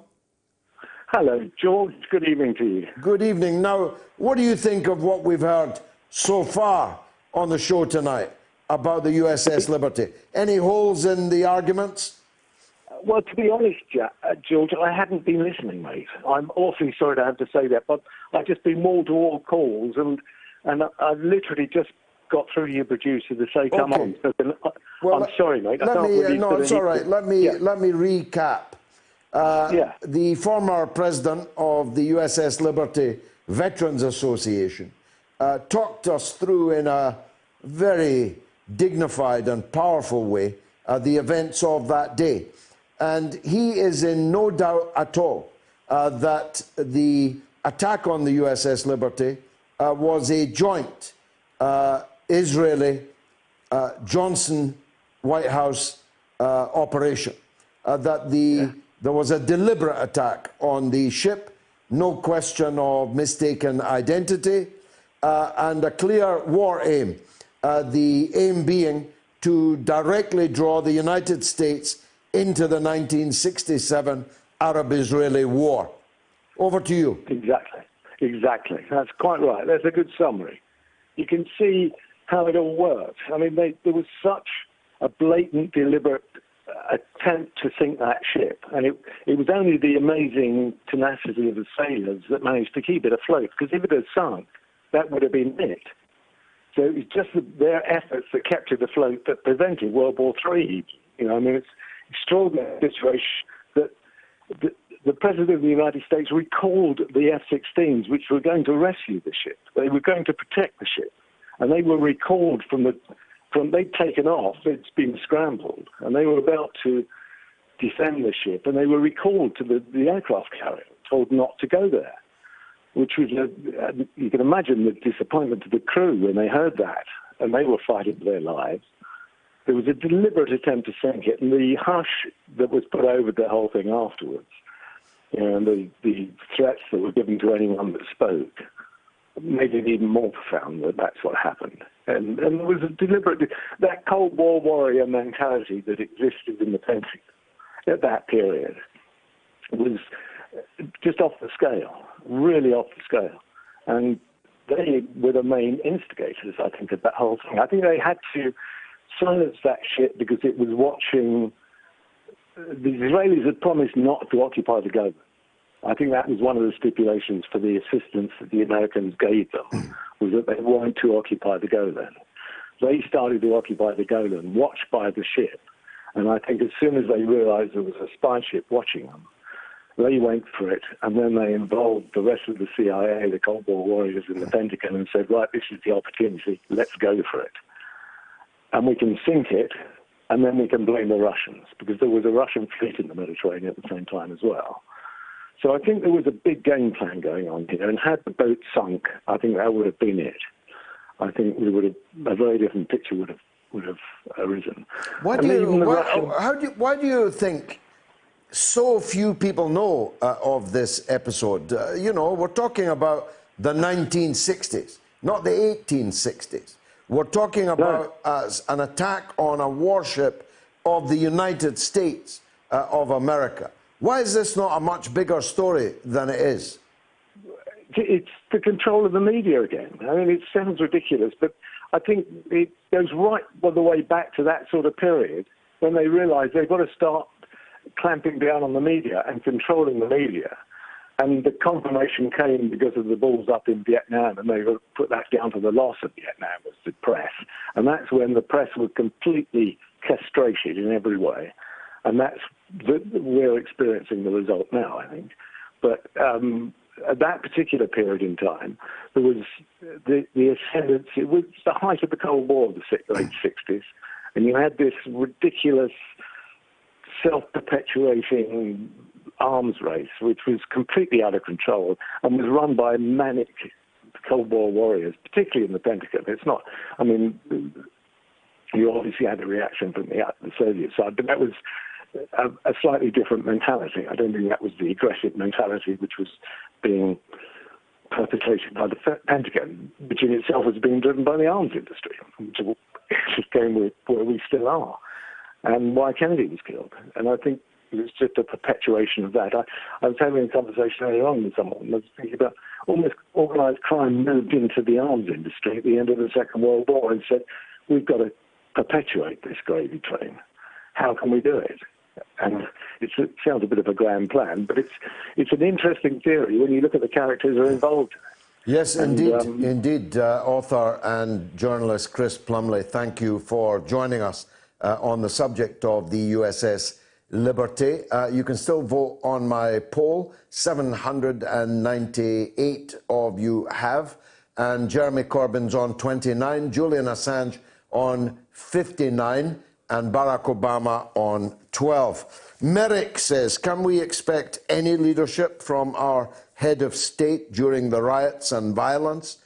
Hello, George. Good evening to you. Good evening. Now, what do you think of what we've heard so far on the show tonight about the USS Liberty? Any holes in the arguments? Well, to be honest, George, I hadn't been listening, mate. I'm awfully sorry to have to say that, but I've just been wall-to-wall calls, and I've literally just got through your producer to say, come on. Well, I'm sorry, mate. No, it's all right. Let me recap. The former president of the USS Liberty Veterans Association talked us through in a very dignified and powerful way the events of that day. And he is in no doubt at all that the attack on the USS Liberty was a joint Israeli Johnson White House operation, that there was a deliberate attack on the ship, no question of mistaken identity, and a clear war aim, the aim being to directly draw the United States into the 1967 Arab-Israeli War. Over to you. Exactly. That's quite right. That's a good summary. You can see how it all worked. I mean, there was such a blatant, deliberate attempt to sink that ship, and it was only the amazing tenacity of the sailors that managed to keep it afloat, because if it had sunk, that would have been it. So it was just their efforts that kept it afloat that prevented World War III. You know, I mean, it's an extraordinary situation that the President of the United States recalled the F-16s, which were going to rescue the ship. They were going to protect the ship. And they were recalled they'd taken off, it's been scrambled, and they were about to defend the ship, and they were recalled to the aircraft carrier, told not to go there, which was, you can imagine the disappointment to the crew when they heard that, and they were fighting for their lives. There was a deliberate attempt to sink it, and the hush that was put over the whole thing afterwards, you know, and the threats that were given to anyone that spoke, made it even more profound that that's what happened. And there was a deliberate, that Cold War warrior mentality that existed in the Pentagon at that period was just off the scale, really off the scale. And they were the main instigators, I think, of that whole thing. I think they had to silence that ship because it was watching, the Israelis had promised not to occupy the Golan. I think that was one of the stipulations for the assistance that the Americans gave them, was that they weren't to occupy the Golan. They started to occupy the Golan, watched by the ship. And I think as soon as they realized there was a spy ship watching them, they went for it. And then they involved the rest of the CIA, the Cold War warriors in the Pentagon, and said, right, this is the opportunity, let's go for it. And we can sink it, and then we can blame the Russians, because there was a Russian fleet in the Mediterranean at the same time as well. So I think there was a big game plan going on here, and had the boat sunk, I think that would have been it. I think a very different picture would have arisen. Why do you think so few people know of this episode? You know, we're talking about the 1960s, not the 1860s. We're talking about an attack on a warship of the United States of America. Why is this not a much bigger story than it is? It's the control of the media again. I mean, it sounds ridiculous, but I think it goes right all the way back to that sort of period when they realized they've got to start clamping down on the media and controlling the media. And the confirmation came because of the balls up in Vietnam, and they put that down to the loss of Vietnam, was the press. And that's when the press was completely castrated in every way. And we're experiencing the result now, I think. But at that particular period in time, there was the ascendancy, it was the height of the Cold War of the late 60s, and you had this ridiculous self-perpetuating arms race, which was completely out of control and was run by manic Cold War warriors, particularly in the Pentagon. It's not, I mean, you obviously had a reaction from the Soviet side, but that was a slightly different mentality. I don't think that was the aggressive mentality which was being perpetrated by the Pentagon, which in itself was being driven by the arms industry, which came with where we still are. and why Kennedy was killed. And I think it's just a perpetuation of that. I was having a conversation earlier on with someone. I was thinking about almost organised crime moved into the arms industry at the end of the Second World War and said, we've got to perpetuate this gravy train. How can we do it? And it sounds a bit of a grand plan, but it's an interesting theory when you look at the characters who are involved. Yes, indeed. Author and journalist Chris Plumley, thank you for joining us on the subject of the USS Liberty. You can still vote on my poll. 798 of you have. And Jeremy Corbyn's on 29, Julian Assange on 59, and Barack Obama on 12. Merrick says, can we expect any leadership from our head of state during the riots and violence?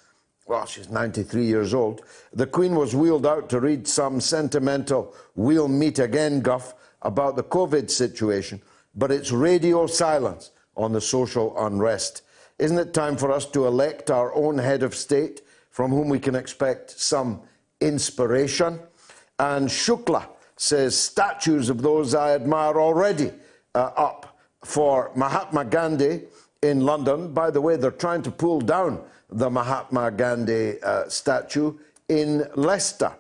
Well, she's 93 years old. The Queen was wheeled out to read some sentimental "we'll meet again" guff about the COVID situation, but it's radio silence on the social unrest. Isn't it time for us to elect our own head of state from whom we can expect some inspiration? And Shukla says, statues of those I admire already up for Mahatma Gandhi in London. By the way, they're trying to pull down the Mahatma Gandhi statue in Leicester.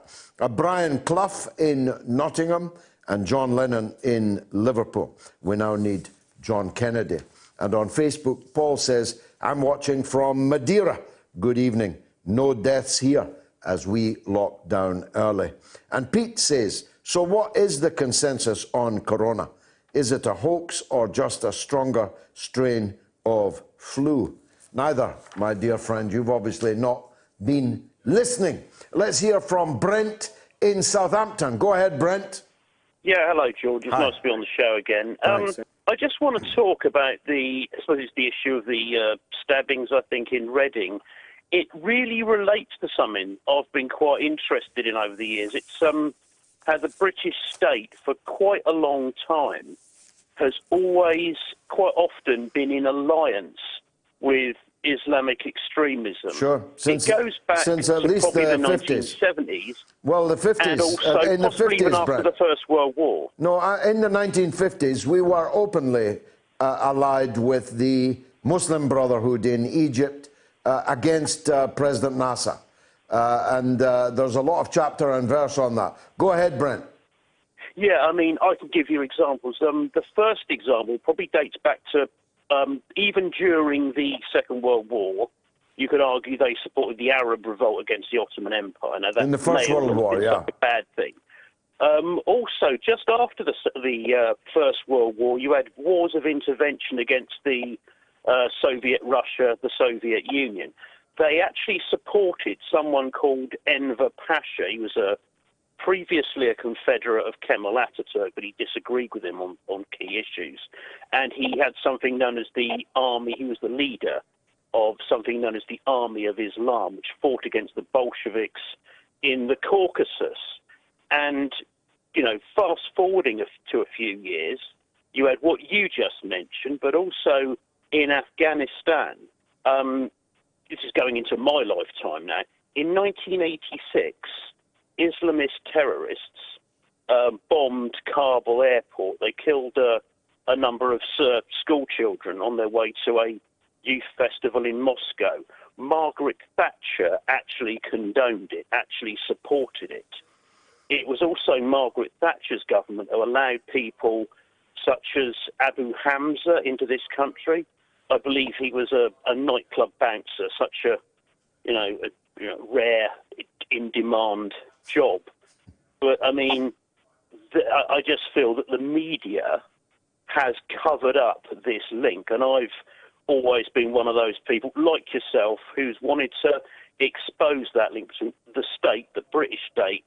Brian Clough in Nottingham, and John Lennon in Liverpool. We now need John Kennedy. And on Facebook, Paul says, I'm watching from Madeira. Good evening. No deaths here as we lock down early. And Pete says, so what is the consensus on corona? Is it a hoax or just a stronger strain of flu? Neither, my dear friend. You've obviously not been listening. Let's hear from Brent in Southampton. Go ahead, Brent. Yeah, hello, George. It's nice to be on the show again. I just want to talk about I suppose it's the issue of the stabbings, I think, in Reading. It really relates to something I've been quite interested in over the years. It's how the British state, for quite a long time, has always, quite often, been in alliance with Islamic extremism. Sure. It goes back since to at least probably the 50s. 1970s. Well, the 50s. And also in the possibly 50s, even after Brent. the First World War. No, in the 1950s, we were openly allied with the Muslim Brotherhood in Egypt against President Nasser. And there's a lot of chapter and verse on that. Go ahead, Brent. Yeah, I mean, I can give you examples. The first example probably dates back to even during the Second World War. You could argue they supported the Arab revolt against the Ottoman Empire. Now, that in the First World War, yeah. A bad thing. Also, just after the First World War, you had wars of intervention against the Soviet Russia, the Soviet Union. They actually supported someone called Enver Pasha. He was previously a confederate of Kemal Ataturk, but he disagreed with him on key issues. And he had something known as the army. He was the leader of something known as the Army of Islam, which fought against the Bolsheviks in the Caucasus. And, you know, fast forwarding to a few years, you had what you just mentioned, but also in Afghanistan. This is going into my lifetime now. In 1986, Islamist terrorists bombed Kabul airport. They killed a number of school children on their way to a youth festival in Moscow. Margaret Thatcher actually condoned it, actually supported it. It was also Margaret Thatcher's government who allowed people such as Abu Hamza into this country. I believe he was a nightclub bouncer, such a rare, in-demand job. But, I mean, I just feel that the media has covered up this link, and I've always been one of those people, like yourself, who's wanted to expose that link between the state, the British state,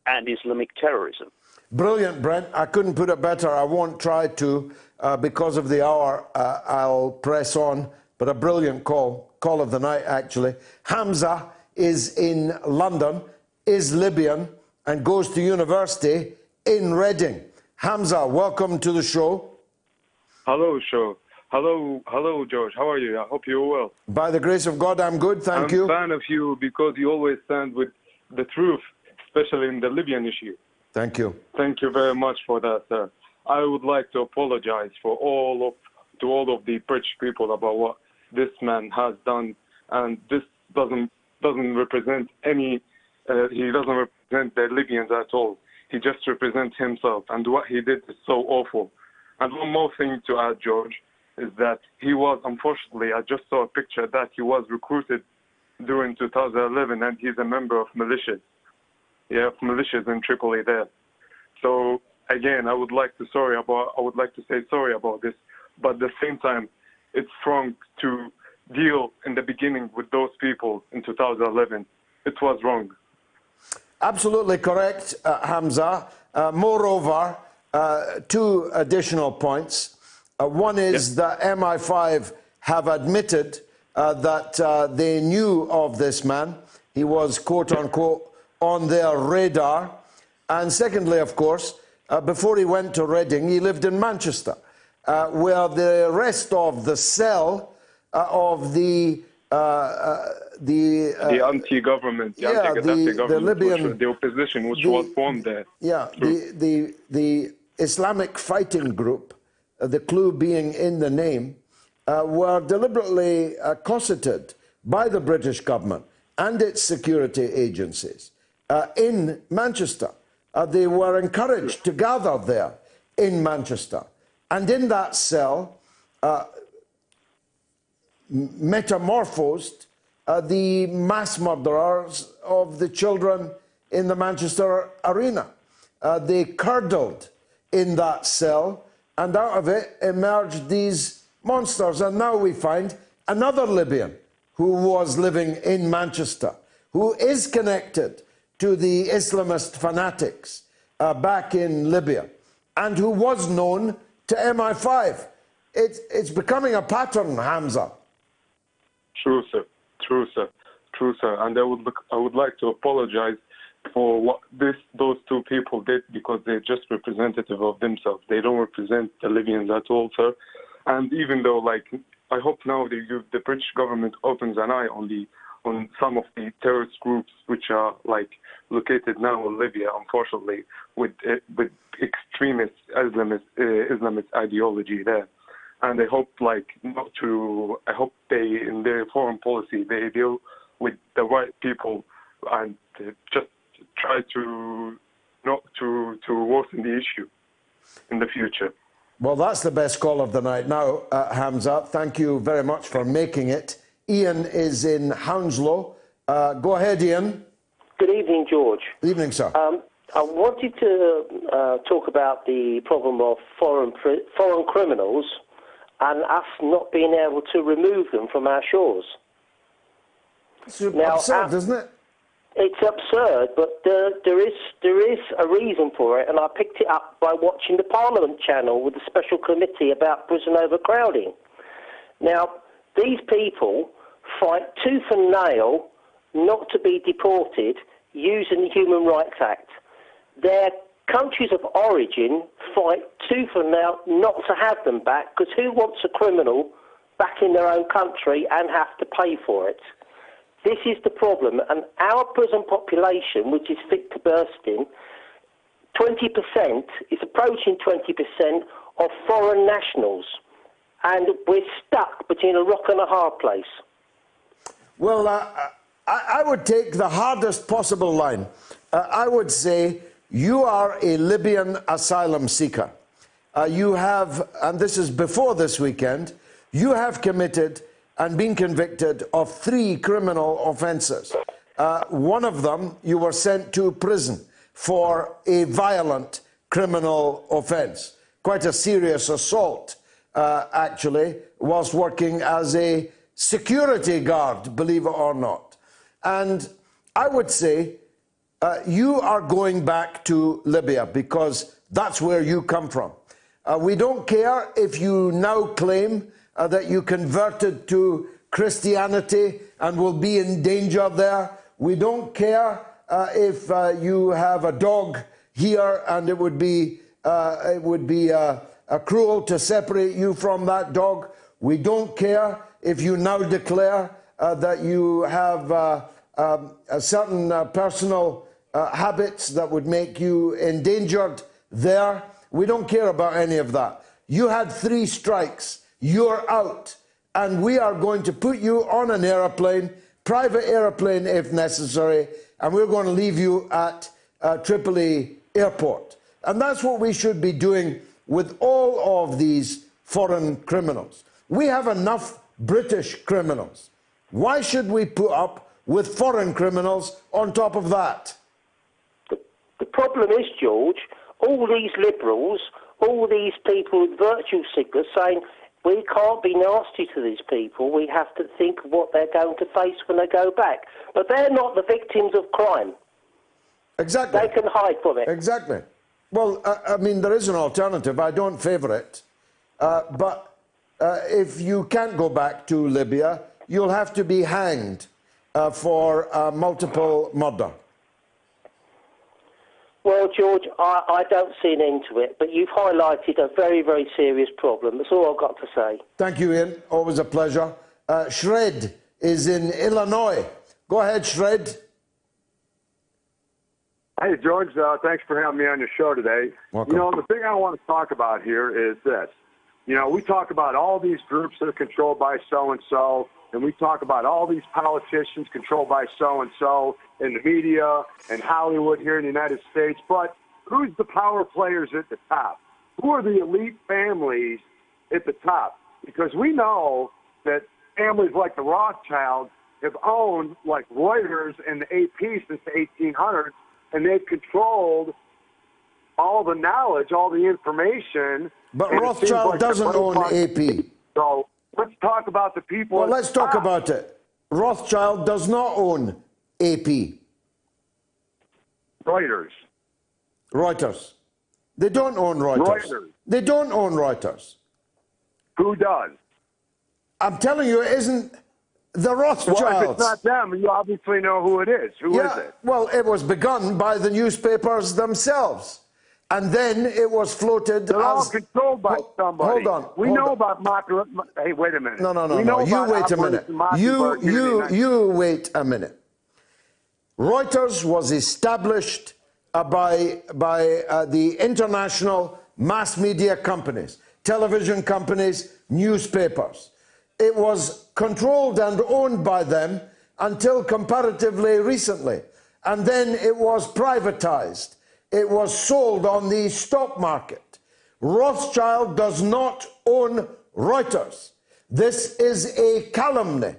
and Islamic terrorism. Brilliant, Brent. I couldn't put it better. I won't try to. Because of the hour, I'll press on. But a brilliant call of the night, actually. Hamza is in London, is Libyan, and goes to university in Reading. Hamza, welcome to the show. Hello, show. Hello, George. How are you? I hope you're well. By the grace of God, I'm good. Thank you. I'm a fan of you because you always stand with the truth, especially in the Libyan issue. Thank you. Thank you very much for that, sir. I would like to apologize to all of the British people about what this man has done, and this doesn't represent any. He doesn't represent the Libyans at all. He just represents himself, and what he did is so awful. And one more thing to add, George, is that he was, unfortunately, I just saw a picture that he was recruited during 2011, and he's a member of militias. Yeah, militias in Tripoli there. So again, I would like to say sorry about this, but at the same time, it's wrong to deal in the beginning with those people in 2011. It was wrong. Absolutely correct, Hamza. Moreover, two additional points. One is that MI5 have admitted that they knew of this man. He was, quote unquote, on their radar. And secondly, of course, before he went to Reading, he lived in Manchester, where the rest of the cell of the anti-government, the Libyan, the opposition, which was formed there. Yeah, the Islamic fighting group, the clue being in the name, were deliberately cosseted by the British government and its security agencies in Manchester. They were encouraged to gather there in Manchester. And in that cell, metamorphosed the mass murderers of the children in the Manchester arena. They curdled in that cell, and out of it emerged these monsters. And now we find another Libyan who was living in Manchester, who is connected to the Islamist fanatics back in Libya, and who was known to MI5. It's becoming a pattern, Hamza. True, sir. True, sir. True, sir. And I would like to apologize for what those two people did, because they're just representative of themselves. They don't represent the Libyans at all, sir. And even though, like, I hope now the British government opens an eye on some of the terrorist groups which are like located now in Libya, unfortunately, with extremist Islamist ideology there. And I hope I hope they, in their foreign policy, they deal with the right people and just try to not to worsen the issue in the future. Well, that's the best call of the night now, Hamza. Thank you very much for making it. Ian is in Hounslow. Go ahead, Ian. Good evening, George. Good evening, sir. I wanted to talk about the problem of foreign criminals and us not being able to remove them from our shores. It's absurd, isn't it? It's absurd, but there is a reason for it, and I picked it up by watching the Parliament channel with the special committee about prison overcrowding. Now, these people fight tooth and nail not to be deported using the Human Rights Act. Their countries of origin fight tooth and nail not to have them back, because who wants a criminal back in their own country and have to pay for it? This is the problem, and our prison population, which is fit to bursting, 20% is approaching 20% of foreign nationals, and we're stuck between a rock and a hard place. Well, I would take the hardest possible line. I would say you are a Libyan asylum seeker. You have, and this is before this weekend, you have committed and been convicted of 3 criminal offences. One of them, you were sent to prison for a violent criminal offence. Quite a serious assault, actually, whilst working as a security guard, believe it or not. And I would say you are going back to Libya, because that's where you come from. We don't care if you now claim that you converted to Christianity and will be in danger there. We don't care if you have a dog here and it would be cruel to separate you from that dog. We don't care if you now declare that you have a certain personal habits that would make you endangered there. We don't care about any of that. You had 3 strikes. You're out. And we are going to put you on an aeroplane, private aeroplane if necessary, and we're going to leave you at Tripoli airport. And that's what we should be doing with all of these foreign criminals. We have enough British criminals. Why should we put up with foreign criminals on top of that? The problem is, George, all these liberals, all these people with virtue signals saying, we can't be nasty to these people. We have to think of what they're going to face when they go back. But they're not the victims of crime. Exactly. They can hide from it. Exactly. Well, I mean, there is an alternative. I don't favour it. But if you can't go back to Libya, you'll have to be hanged for multiple murder. Well, George, I don't see an end to it, but you've highlighted a very, very serious problem. That's all I've got to say. Thank you, Ian. Always a pleasure. Shred is in Illinois. Go ahead, Shred. Hey, George. Thanks for having me on your show today. Welcome. You know, the thing I want to talk about here is this. You know, we talk about all these groups that are controlled by so-and-so, and we talk about all these politicians controlled by so-and-so in the media and Hollywood here in the United States. But who's the power players at the top? Who are the elite families at the top? Because we know that families like the Rothschilds have owned, like Reuters and the AP since the 1800s, and they've controlled all the knowledge, all the information. But Rothschild doesn't own AP. So let's talk about the people. Well, let's talk about it. Rothschild does not own AP. Reuters. Reuters. They don't own Reuters. Reuters. They don't own Reuters. Who does? I'm telling you, it isn't the Rothschilds. Well, if it's not them, you obviously know who it is. Who is it? Well, it was begun by the newspapers themselves. And then it was floated They're all as... controlled by somebody. Hold on. We know about Hey, wait a minute. No. You wait a minute. You wait a minute. Reuters was established by the international mass media companies, television companies, newspapers. It was controlled and owned by them until comparatively recently. And then it was privatized. It was sold on the stock market. Rothschild does not own Reuters. This is a calumny.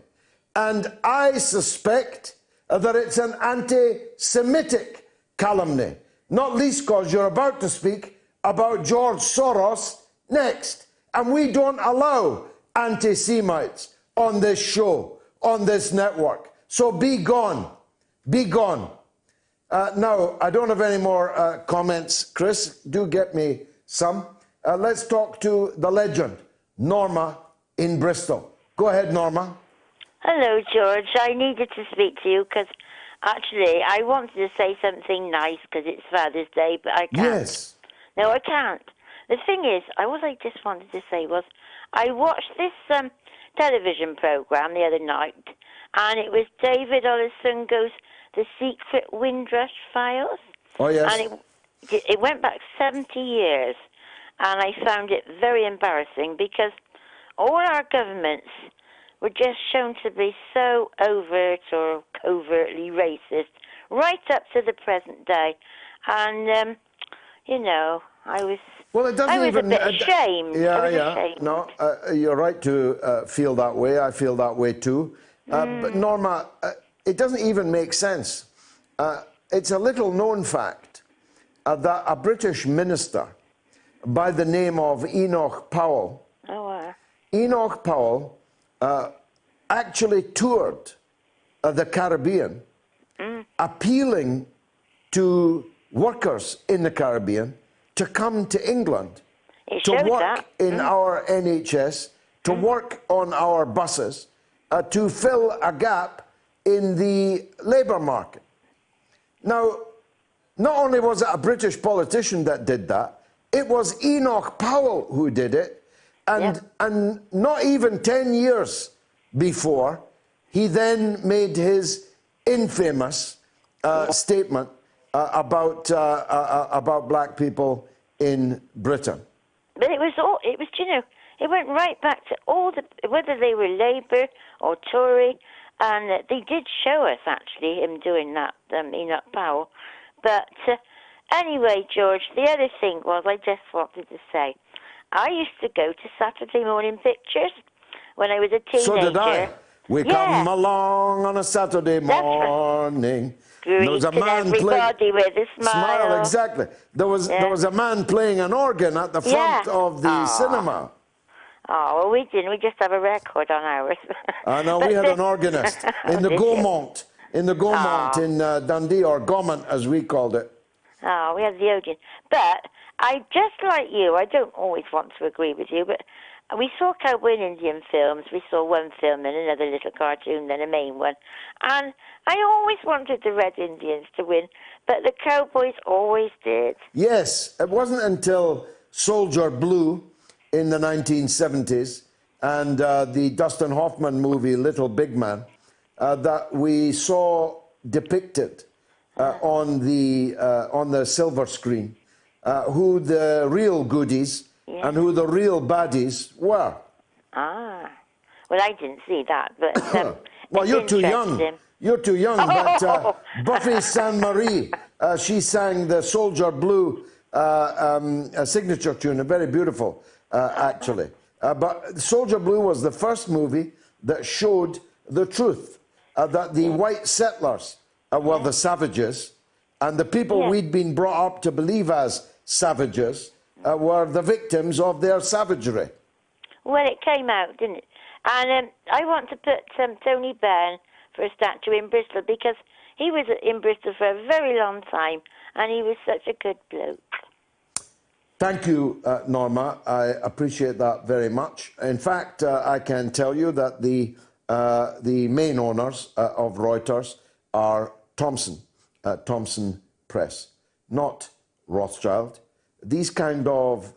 And I suspect that it's an anti-Semitic calumny, not least because you're about to speak about George Soros next. And we don't allow anti-Semites on this show, on this network. So be gone. Be gone. Now, I don't have any more comments. Chris, do get me some. Let's talk to the legend, Norma in Bristol. Go ahead, Norma. Hello, George. I needed to speak to you because actually I wanted to say something nice because it's Father's Day, but I can't. Yes. No, I can't. The thing is, what I just wanted to say was I watched this television program the other night, and it was David Olusungo's The Secret Windrush Files. Oh, yes. And it went back 70 years, and I found it very embarrassing because all our governments were just shown to be so overt or covertly racist right up to the present day. And, you know, I was a bit ashamed. Ashamed. No, you're right to feel that way. I feel that way too. But Norma, it doesn't even make sense. It's a little known fact that a British minister by the name of Enoch Powell, Enoch Powell actually toured the Caribbean, appealing to workers in the Caribbean to come to England to work in our NHS, to work on our buses, to fill a gap in the labour market. Now, not only was it a British politician that did that, it was Enoch Powell who did it, and not even 10 years before, he then made his infamous statement about black people in Britain. But it was, you know, it went right back to all the, whether they were Labour or Tory, and they did show us, actually, him doing that, Enoch Powell. But anyway, George, the other thing was, I just wanted to say, I used to go to Saturday morning pictures when I was a teenager. So did I. We come along on a Saturday morning. There was a man everybody with a smile. Exactly. There was a man playing an organ at the front of the cinema. Oh, well, we didn't. We just have a record on ours. No, we had an organist in the Gaumont, in Dundee, or Gaumont as we called it. Oh, we had the organ. But I, just like you, I don't always want to agree with you, but we saw cowboy and Indian films. We saw one film, then another little cartoon, then a main one. And I always wanted the Red Indians to win, but the Cowboys always did. Yes, it wasn't until Soldier Blue in the 1970s and the Dustin Hoffman movie Little Big Man that we saw depicted on the silver screen who the real goodies and who the real baddies were. Ah, well, I didn't see that, but well, you're too young. You're too young, but Buffy Sainte-Marie, she sang the Soldier Blue signature tune, very beautiful, actually. But Soldier Blue was the first movie that showed the truth, that the white settlers were the savages, and the people we'd been brought up to believe as savages were the victims of their savagery. Well, it came out, didn't it? And I want to put Tony Byrne for a statue in Bristol, because he was in Bristol for a very long time, and he was such a good bloke. Thank you, Norma. I appreciate that very much. In fact, I can tell you that the main owners of Reuters are Thomson Press, not Rothschild. These kind of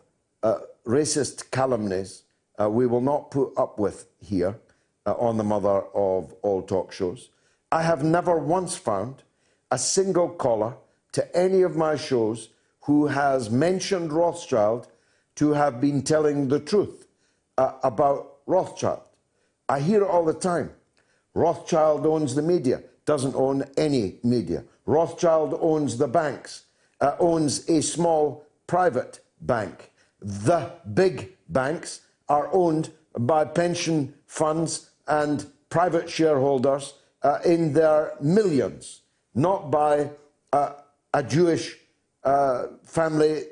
racist calumnies we will not put up with here on the mother of all talk shows. I have never once found a single caller to any of my shows who has mentioned Rothschild to have been telling the truth about Rothschild. I hear it all the time. Rothschild owns the media, doesn't own any media. Rothschild owns the banks, owns a small private bank. The big banks are owned by pension funds and private shareholders in their millions, not by a Jewish family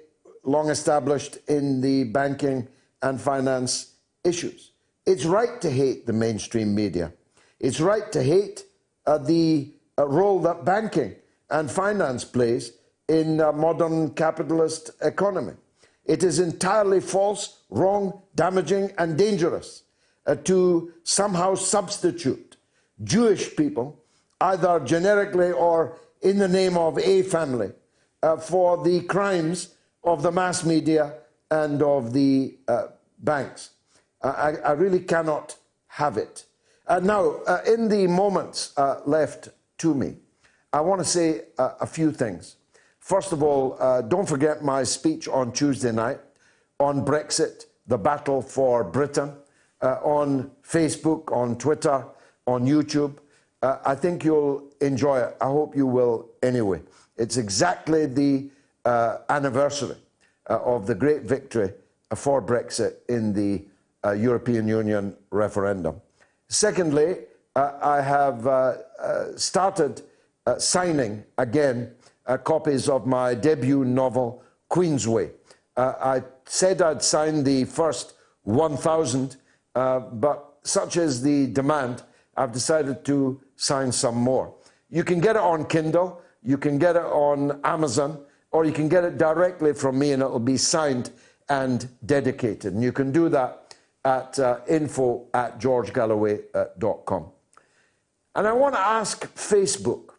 long established in the banking and finance issues. It's right to hate the mainstream media. It's right to hate the role that banking and finance plays in a modern capitalist economy. It is entirely false, wrong, damaging, and dangerous to somehow substitute Jewish people, either generically or in the name of a family, for the crimes of the mass media and of the banks. I really cannot have it. Now, in the moments left to me, I want to say a few things. First of all, don't forget my speech on Tuesday night on Brexit, the battle for Britain, on Facebook, on Twitter, on YouTube. I think you'll enjoy it. I hope you will anyway. It's exactly the anniversary of the great victory for Brexit in the European Union referendum. Secondly, I have started signing again copies of my debut novel, Queensway. I said I'd sign the first 1,000, but such is the demand, I've decided to sign some more. You can get it on Kindle, you can get it on Amazon, or you can get it directly from me and it'll be signed and dedicated. And you can do that at info@georgegalloway.com. And I want to ask Facebook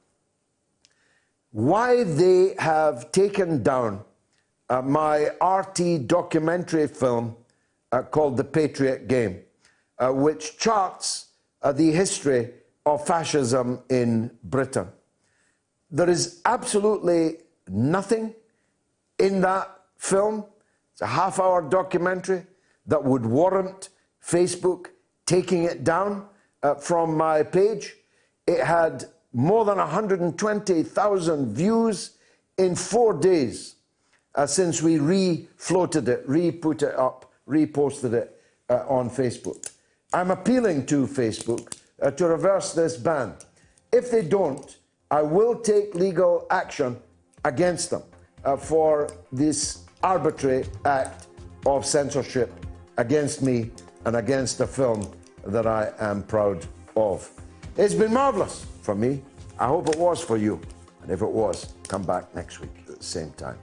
why they have taken down my RT documentary film called The Patriot Game, which charts the history of fascism in Britain. There is absolutely nothing in that film. It's a half-hour documentary that would warrant Facebook taking it down from my page. It had more than 120,000 views in 4 days since we re-floated it, re-put it up, reposted it on Facebook. I'm appealing to Facebook to reverse this ban. If they don't, I will take legal action against them for this arbitrary act of censorship against me and against a film that I am proud of. It's been marvellous for me. I hope it was for you. And if it was, come back next week at the same time.